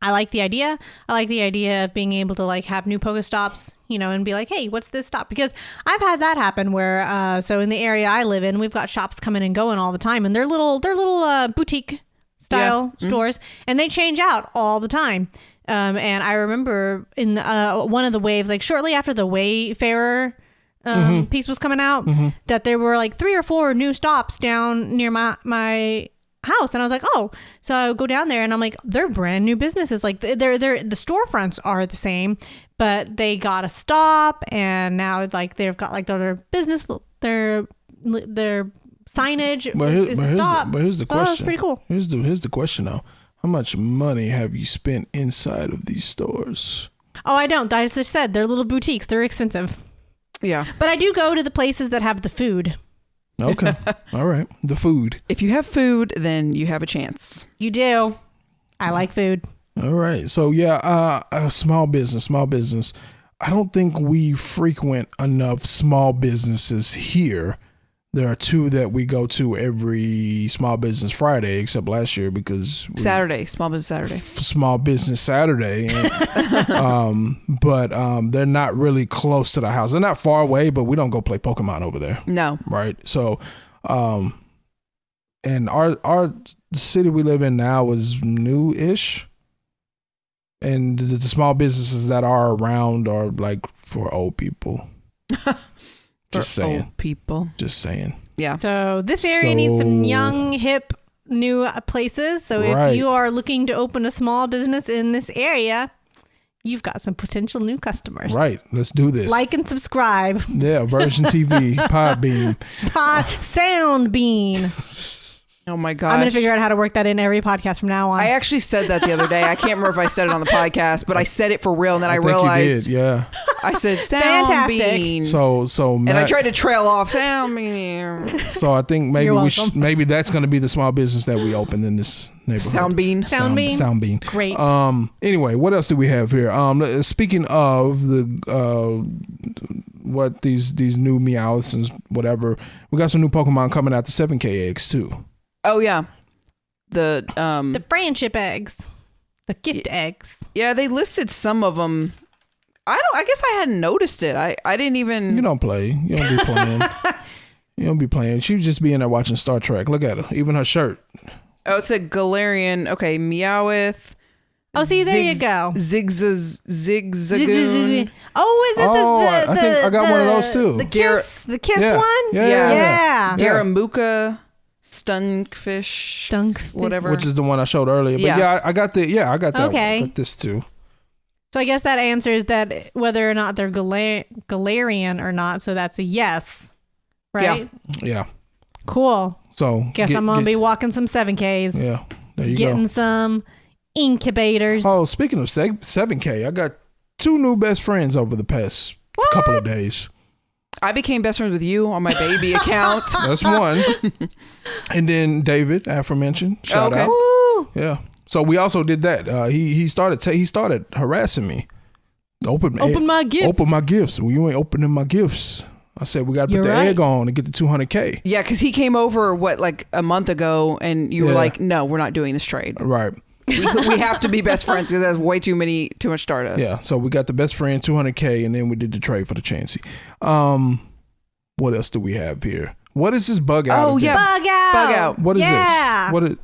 I like the idea. I like the idea of being able to like have new Pokestops, you know, and be like, hey, what's this stop? Because I've had that happen where, so in the area I live in, we've got shops coming and going all the time, and they're little boutique style stores, and they change out all the time. And I remember in one of the waves, like shortly after the Wayfarer piece was coming out, that there were like 3 or 4 new stops down near my house, and I was like, oh, so I go down there and I'm like, they're brand new businesses, like they're the storefronts are the same, but they got a stop, and now like they've got like their business, their signage. But here's the question. That's pretty cool. Here's the question though. How much money have you spent inside of these stores? Oh, I don't. I just said they're little boutiques. They're expensive. Yeah, but I do go to the places that have the food. Okay. All right. The food. If you have food, then you have a chance. You do. I like food. All right. So yeah, small business. I don't think we frequent enough small businesses here. There are 2 that we go to every Small Business Friday, except last year because Saturday, Small Business Saturday. Small Business Saturday. And, but they're not really close to the house. They're not far away, but we don't go play Pokemon over there. No. Right. So, and our city we live in now is new-ish. And the small businesses that are around are like for old people. Just saying. Old people. Just saying. Yeah. So this area needs some young, hip, new places. So if you are looking to open a small business in this area, you've got some potential new customers. Right. Let's do this. Like and subscribe. Yeah. AVersion TV, Podbean. Soundbean. Oh my gosh. I'm going to figure out how to work that in every podcast from now on. I actually said that the other day. I can't remember if I said it on the podcast, but I said it for real, and then I realized. You did, yeah. I said Soundbean. So Matt, and I tried to trail off Soundbean. So I think maybe that's going to be the small business that we open in this neighborhood. Soundbean. Great. Anyway, what else do we have here? Speaking of the what these new Meowths and whatever, we got some new Pokemon coming out, the 7K eggs too. Oh yeah, the friendship eggs, the gift eggs. Yeah, they listed some of them. I guess I hadn't noticed it. I didn't even. You don't play. You don't be playing. You don't be playing. She would just be in there watching Star Trek. Look at her. Even her shirt. Oh, it's a Galarian. Okay, Meowth. Oh, see, there you go. Zigzagoon. Oh, is it I think I got one of those too. The kiss one? Yeah. Daramuka. Stunkfish, whatever, which is the one I showed earlier. But I got that. Okay. I got this too. So I guess that answers that whether or not they're Galarian or not. So that's a yes, right? Yeah. Cool. So guess I'm gonna be walking some 7Ks. Yeah. There you Getting some incubators. Oh, speaking of 7K, I got 2 new best friends over the past couple of days. I became best friends with you on my baby account. That's one. And then David, aforementioned, shout out. Woo. Yeah. So we also did that. He started harassing me. Open my gifts. Open my gifts. Well, you ain't opening my gifts. I said we got to You're put the right. egg on and get the 200K. Yeah, because he came over like a month ago, and you were Yeah. like, "No, we're not doing this trade. Right. We have to be best friends because that's way too much Stardust." Yeah. So we got the best friend 200K, and then we did the trade for the Chansey. What else do we have here? What is this bug out? Oh, event? yeah. Bug out. Bug out. What is Yeah. this? What is?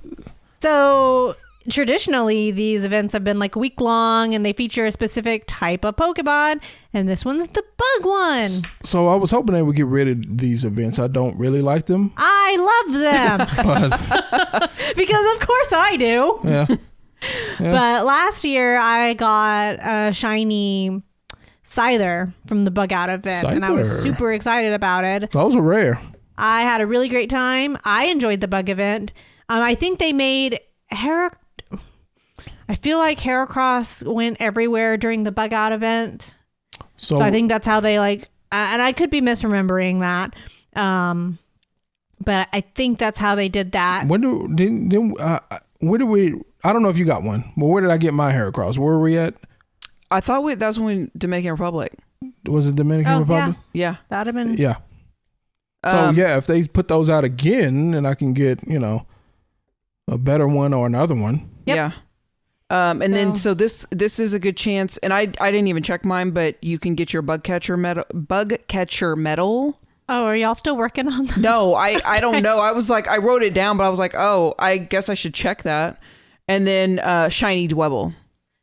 So traditionally, these events have been like a week long, and they feature a specific type of Pokemon, and this one's the bug one. So I was hoping they would get rid of these events. I don't really like them. I love them But because, of course, I do. yeah. Yeah. But last year, I got a shiny Scyther from the bug out event, and I was Scyther. super excited about it. Those are rare. I had a really great time. I enjoyed the bug event. I think they made I feel like Heracross went everywhere during the bug out event. So I think that's how they and I could be misremembering that. But I think that's how they did that. where did we? I don't know if you got one, but where did I get my Heracross? Where were we at? I thought that was when Dominican Republic. Was it Dominican Oh, Republic? Yeah. That'd have been. Yeah. So yeah, if they put those out again, and I can get a better one or another one. Yep. Yeah. And then this is a good chance, and I didn't even check mine, but you can get your bug catcher medal. Oh, are y'all still working on that? No, I don't know. I was like, I wrote it down, but I was like, oh, I guess I should check that. And then shiny Dwebble.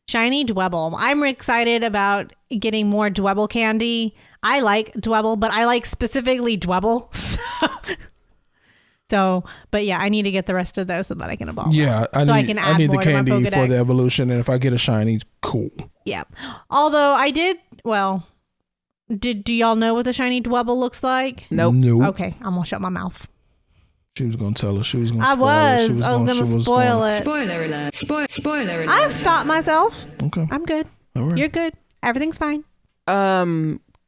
Shiny Dwebble. I'm excited about getting more Dwebble candy. I like Dwebble, but I like specifically Dwebble. So, but yeah, I need to get the rest of those so that I can evolve. Yeah, I can add I need the more to my candy for Pokedex. the evolution, and if I get a shiny, cool. Yeah. Although I did, do y'all know what the shiny Dwebble looks like? Nope. Okay, I'm gonna shut my mouth. She was gonna tell us. She was gonna. I spoil it. was. I was gonna spoil it. Spoiler alert. Spoiler alert. I've stopped myself. Okay. I'm good. All right. You're good. Everything's fine.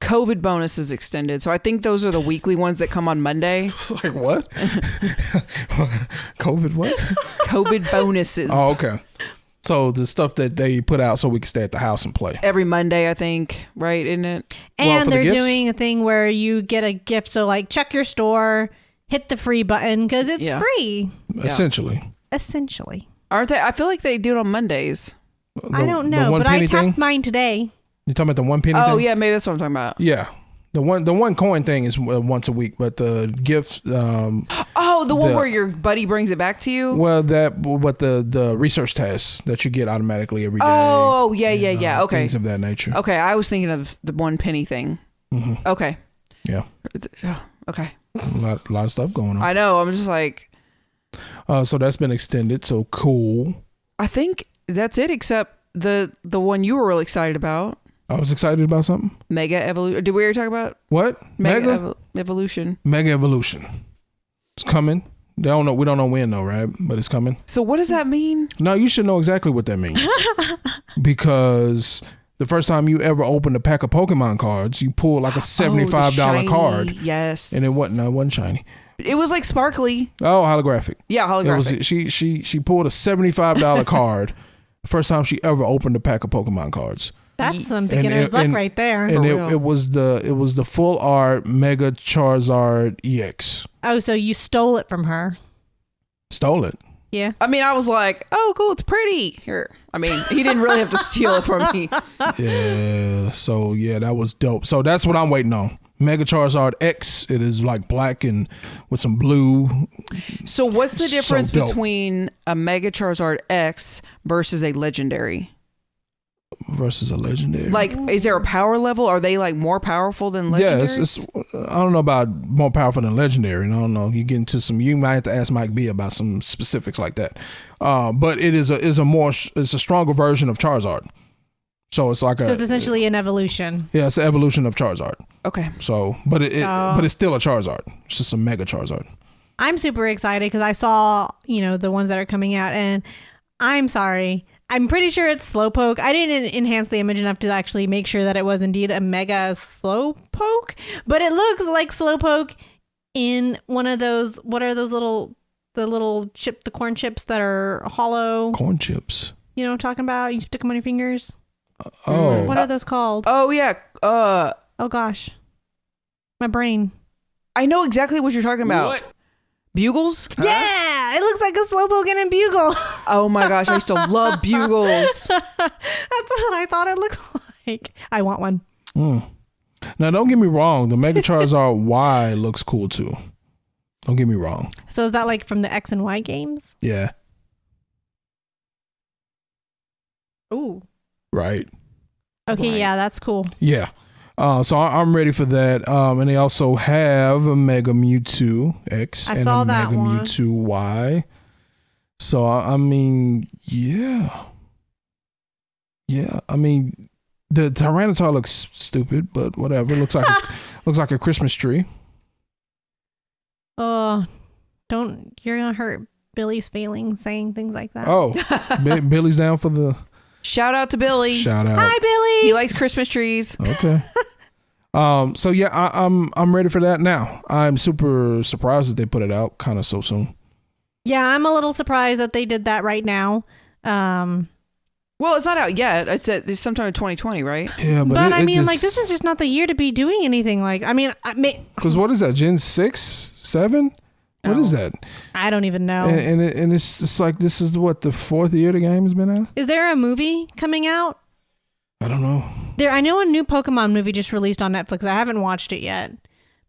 COVID bonus is extended, so I think those are the weekly ones that come on Monday. It's like what? COVID what? COVID bonuses. Oh, okay. So the stuff that they put out so we can stay at the house and play. Every Monday, I think, right? Isn't it? And for the they're gifts? doing a thing where you get a gift. So check your store, hit the free button because it's Yeah. free. Essentially. Essentially. Aren't they? I feel like they do it on Mondays. I don't know, but I tapped mine today. You talking about the 1 penny thing? Oh, yeah, maybe that's what I'm talking about. Yeah. The one coin thing is once a week, but the gifts. Oh, the one where your buddy brings it back to you? Well, the research tests that you get automatically every day. Oh, yeah. Okay. Things of that nature. Okay, I was thinking of the 1 penny thing. Mm-hmm. Okay. Yeah. Okay. A lot of stuff going on. I know. I'm just like, So that's been extended. So cool. I think that's it, except the one you were really excited about. I was excited about something. Mega Evolution. Did we already talk about What? Mega Evolution? Mega Evolution. It's coming. They don't know. We don't know when though, right? But it's coming. So what does that mean? No, you should know exactly what that means. Because the first time you ever opened a pack of Pokemon cards, you pulled like a $75 shiny, card. Yes. And it wasn't shiny. It was like sparkly. Oh, holographic. Yeah, holographic. It was, she pulled a $75 card the first time she ever opened a pack of Pokemon cards. That's some beginner's luck right there. And real. it was the full art Mega Charizard EX. Oh, so you stole it from her. Stole it. Yeah. I mean, I was like, oh, cool, it's pretty. Here. I mean, he didn't really have to steal it from me. Yeah. So yeah, that was dope. So that's what I'm waiting on. Mega Charizard X. It is like black and with some blue. So what's the difference dope. between a Mega Charizard X versus a legendary? Versus a legendary. Like, is there a power level? Are they like more powerful than legendaries? Yeah, it's I don't know about more powerful than legendary. I don't know. You get into some. You might have to ask Mike B about some specifics like that. But it is it's a stronger version of Charizard. So it's like So it's essentially an evolution. Yeah, it's an evolution of Charizard. Okay. So, but it's still a Charizard. It's just a Mega Charizard. I'm super excited because I saw, the ones that are coming out, and I'm sorry. I'm pretty sure it's Slowpoke. I didn't enhance the image enough to actually make sure that it was indeed a Mega Slowpoke, but it looks like Slowpoke in one of those, what are those the corn chips that are hollow? Corn chips. You know what I'm talking about? You stick them on your fingers. Oh. What are those called? Oh yeah. Oh gosh. My brain. I know exactly what you're talking about. What? Bugles? Yeah, it looks like a Slowpoke and a Bugle. Oh my gosh, I used to love Bugles. That's what I thought it looked like. I want one. Now, don't get me wrong. The Mega Charizard Y looks cool too. Don't get me wrong. So is that like from the X and Y games? Yeah. Ooh. Right. Okay, Right. yeah, that's cool. Yeah. So I'm ready for that. And they also have a Mega Mewtwo X I and saw a that Mega one. Mewtwo Y. So I mean, yeah. Yeah. I mean, the Tyranitar looks stupid, but whatever. It looks like a Christmas tree. Oh, you're gonna hurt Billy's feelings saying things like that. Oh, Billy's down for the Shout out to Billy. shout out. Hi, Billy. He likes Christmas trees. Okay. So yeah, I'm ready for that now. I'm super surprised that they put it out kind of so soon. Yeah, I'm a little surprised that they did that right now. Well, it's not out yet. It's sometime in 2020, right? Yeah, but But it I mean, just, like, this is just not the year to be doing anything. Like, I mean, because what is that? Gen 6, 7? What is that? I don't even know. And it's just like this is what the 4th year the game has been out. Is there a movie coming out? I don't know. I know a new Pokemon movie just released on Netflix. I haven't watched it yet.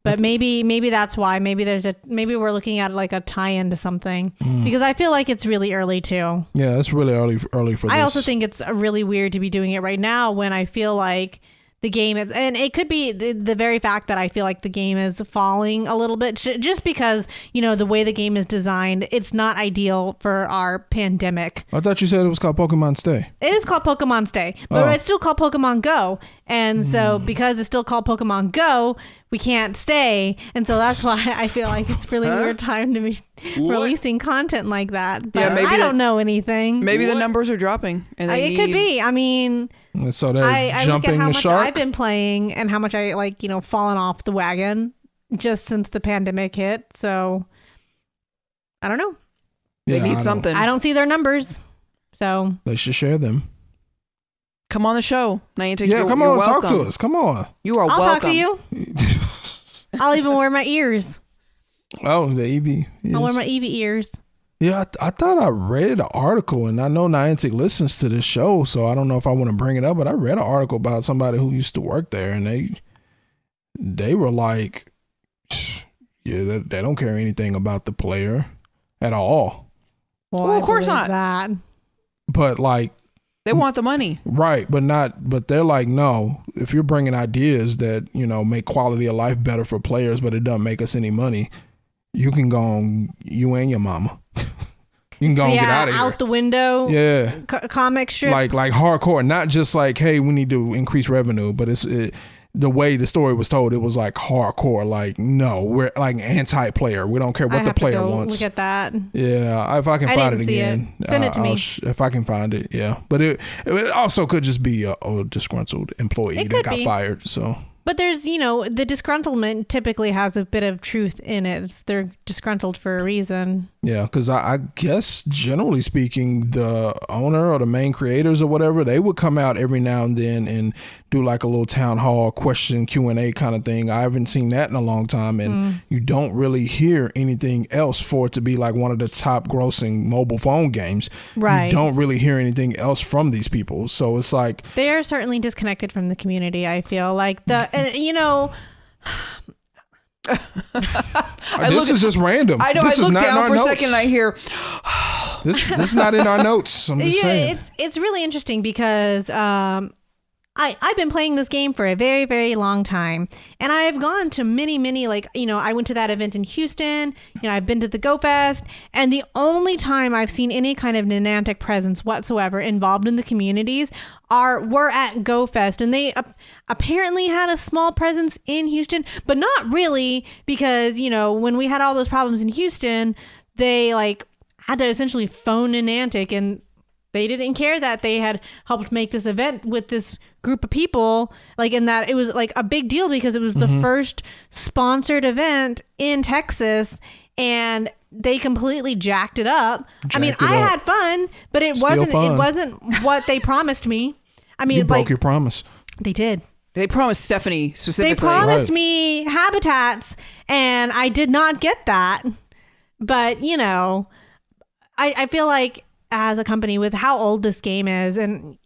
But maybe that's why. Maybe we're looking at like a tie-in to something because I feel like it's really early too. Yeah, it's really early for this. I also think it's really weird to be doing it right now when I feel like the game is, and it could be the very fact that I feel like the game is falling a little bit just because, you know, the way the game is designed, it's not ideal for our pandemic. I thought you said it was called Pokemon Stay. It is called Pokemon Stay, but Oh. it's still called Pokemon Go. And so because it's still called Pokemon Go, we can't stay. And so that's why I feel like it's really weird time to be releasing content like that. But Yeah, maybe I don't know anything. Maybe the numbers are dropping. And It could be. I mean, And so they're I look at jumping how the much shark. I've been playing and how much I like, you know, fallen off the wagon just since the pandemic hit. So I don't know. They Yeah, need I don't- something. I don't see their numbers. So They should share them. Come on the show, Niantic. Yeah, you're, come you're on, talk welcome. to us. Come on. You are I'll welcome. talk to you. I'll even wear my ears. Oh, the Eevee. I'll wear Yes. my Eevee ears. Yeah, I thought I read an article, and I know Niantic listens to this show, so I don't know if I want to bring it up, but I read an article about somebody who used to work there, and they were like, yeah, they don't care anything about the player at all. Well, I of course believe not. That. But like, They want the money. right, but they're like, no, if you're bringing ideas that, you know, make quality of life better for players, but it doesn't make us any money, you can go on, you and your mama. You can go and get out of here. Out the window. Yeah. Comic strip. Like hardcore, not just like, hey, we need to increase revenue, but the way the story was told, it was like hardcore. Like, no, we're like anti-player. We don't care what I the have player to go wants. look at that. Yeah, if I can I find it didn't see again, it. Send it to me. if I can find it. Yeah, but it also could just be a disgruntled employee It that could got be. fired. So But there's, you know, the disgruntlement typically has a bit of truth in it. They're disgruntled for a reason. yeah, because I guess generally speaking, the owner or the main creators or whatever, they would come out every now and then and do like a little town hall question Q&A kind of thing. I haven't seen that in a long time, and you don't really hear anything else for it to be like one of the top grossing mobile phone games. Right. You don't really hear anything else from these people. So it's like, They are certainly disconnected from the community, I feel. Like, you know, this is just random. I know. This I is look not in down our for a notes. second and I hear, This is not in our notes. I'm just saying. it's really interesting because I've been playing this game for a very, very long time, and I've gone to many, like, you know, I went to that event in Houston, you know, I've been to the Go Fest, and the only time I've seen any kind of Niantic presence whatsoever involved in the communities were at Go Fest, and they apparently had a small presence in Houston, but not really, because, you know, when we had all those problems in Houston, they like had to essentially phone Niantic, and they didn't care that they had helped make this event with this group of people, like, in that it was like a big deal because it was the first sponsored event in Texas, and they completely jacked it up. I mean, Jacked it I up. had fun, but it Still wasn't fun. it wasn't what they promised me. I mean, You broke like, your promise. they did. They promised Stephanie specifically. They promised me habitats, and I did not get that. But, you know, I feel like as a company with how old this game is, and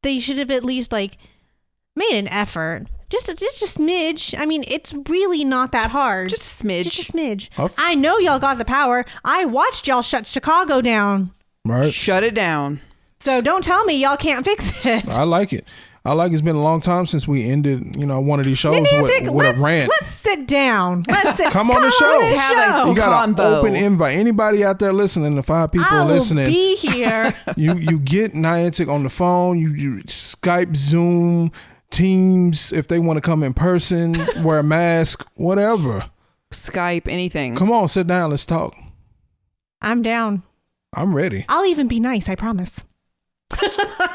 they should have at least like made an effort. Just a smidge. I mean, it's really not that hard. Just a smidge. Just a smidge. I know y'all got the power. I watched y'all shut Chicago down. Right. Shut it down. So don't tell me y'all can't fix it. I like it. It's been a long time since we ended, one of these shows with a rant. Let's sit down. Come on the show. Let's have a You got an convo. open invite. Anybody out there listening, the 5 people listening. I will be here. You get Niantic on the phone. You Skype, Zoom, Teams. If they want to come in person, wear a mask, whatever. Skype, anything. Come on, sit down. Let's talk. I'm down. I'm ready. I'll even be nice. I promise.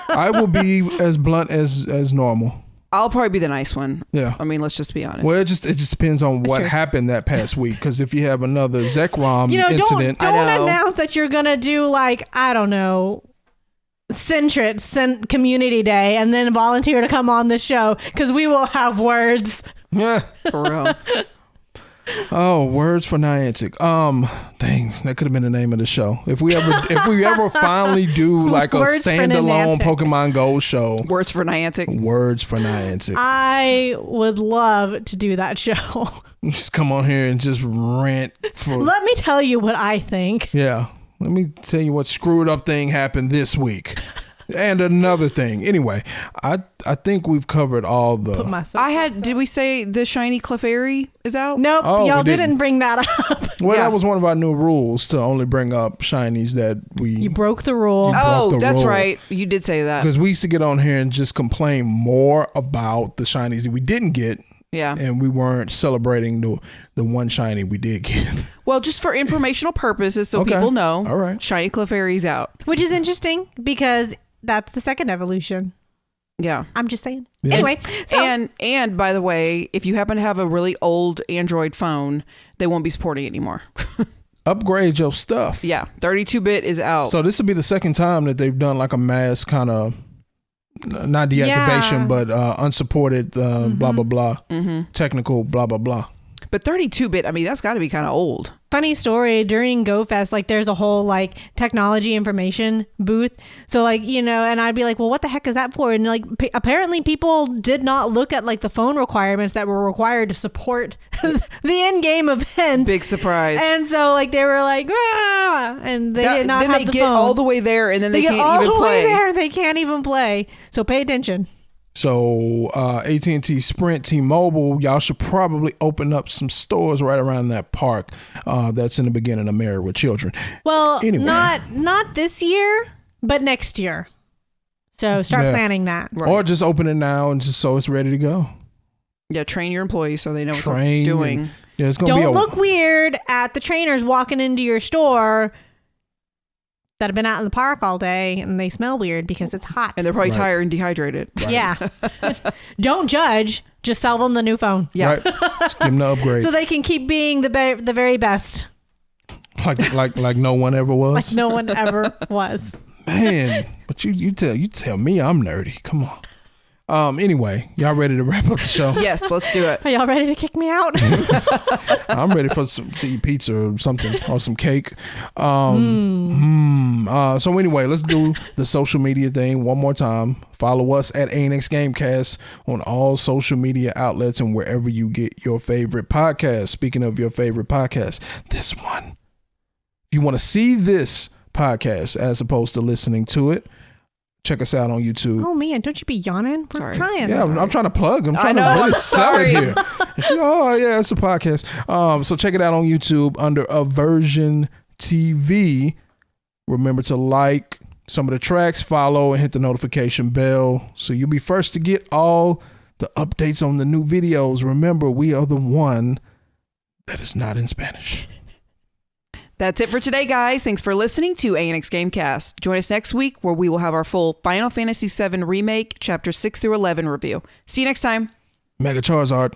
I will be as blunt as normal. I'll probably be the nice one. Yeah. I mean, let's just be honest. Well, it just depends on what happened that past week. Because if you have another Zekrom incident, don't announce that you're gonna do like, I don't know, Centrit Community Day and then volunteer to come on the show, because we will have words. yeah. For real. Oh, words for Niantic. Dang, that could have been the name of the show. If we ever finally do like a Words for standalone Niantic. Pokemon Go show. Words for Niantic. Words for Niantic. I would love to do that show. Just come on here and just rant for. Let me tell you what I think. Yeah. Let me tell you what screwed up thing happened this week. And another thing. Anyway, I think we've covered all the. Put myself. Did we say the shiny Clefairy is out? Nope, Oh, y'all we didn't. didn't bring that up. Well, Yeah. that was one of our new rules, to only bring up shinies that we. You broke the rule. broke Oh, the that's rule. right. You did say that. Because we used to get on here and just complain more about the shinies that we didn't get. Yeah. And we weren't celebrating the one shiny we did get. Well, just for informational purposes, so Okay. people know. All right. Shiny Clefairy's out. Which is interesting because that's the second evolution. Yeah. I'm just saying. Yeah. Anyway, so And by the way, if you happen to have a really old Android phone, they won't be supporting it anymore. Upgrade your stuff. Yeah. 32-bit is out. So this will be the second time that they've done like a mass kind of, not deactivation, Yeah. but unsupported blah, blah, blah. Mm-hmm. Technical blah, blah, blah. But 32-bit, I mean, that's got to be kind of old. funny story, during GoFest, like there's a whole like technology information booth. So like, and I'd be like, well, what the heck is that for? And like apparently people did not look at like the phone requirements that were required to support the in-game event. Big surprise. And so like they were like, ah, and they did not then have they the get phone. all the way there and then they get can't all even the way play. there, they can't even play. So pay attention. So AT&T, Sprint, T-Mobile, y'all should probably open up some stores right around that park that's in the beginning of Married with Children. Well, Anyway. not this year, but next year. So start Yeah. planning that. Right. Or just open it now and just so it's ready to go. Yeah, train your employees so they know what Train they're doing. and- Yeah, it's gonna be Don't look weird at the trainers walking into your store that have been out in the park all day and they smell weird because it's hot. And they're probably Right. tired and dehydrated. Yeah. Don't judge. Just sell them the new phone. Yeah. Right. Just give them the upgrade. So they can keep being the very best. like no one ever was. Like no one ever was. Man, but you tell me I'm nerdy. Come on. Anyway, y'all ready to wrap up the show? Yes, let's do it. Are y'all ready to kick me out? I'm ready to eat pizza or something or some cake. So anyway, let's do the social media thing one more time. Follow us at ANX Gamecast on all social media outlets and wherever you get your favorite podcast. Speaking of your favorite podcast, this one. If you want to see this podcast as opposed to listening to it, check us out on YouTube. Oh man, don't you be yawning? We're Sorry. trying. Yeah, I'm trying to plug. I'm trying know, to really I'm sell it sorry. here. And she, oh yeah, it's a podcast. So check it out on YouTube under AVersion TV. Remember to like some of the tracks, follow, and hit the notification bell so you'll be first to get all the updates on the new videos. Remember, we are the one that is not in Spanish. That's it for today, guys. Thanks for listening to ANX Gamecast. Join us next week where we will have our full Final Fantasy VII Remake, Chapter 6 through 11 review. See you next time. Mega Charizard.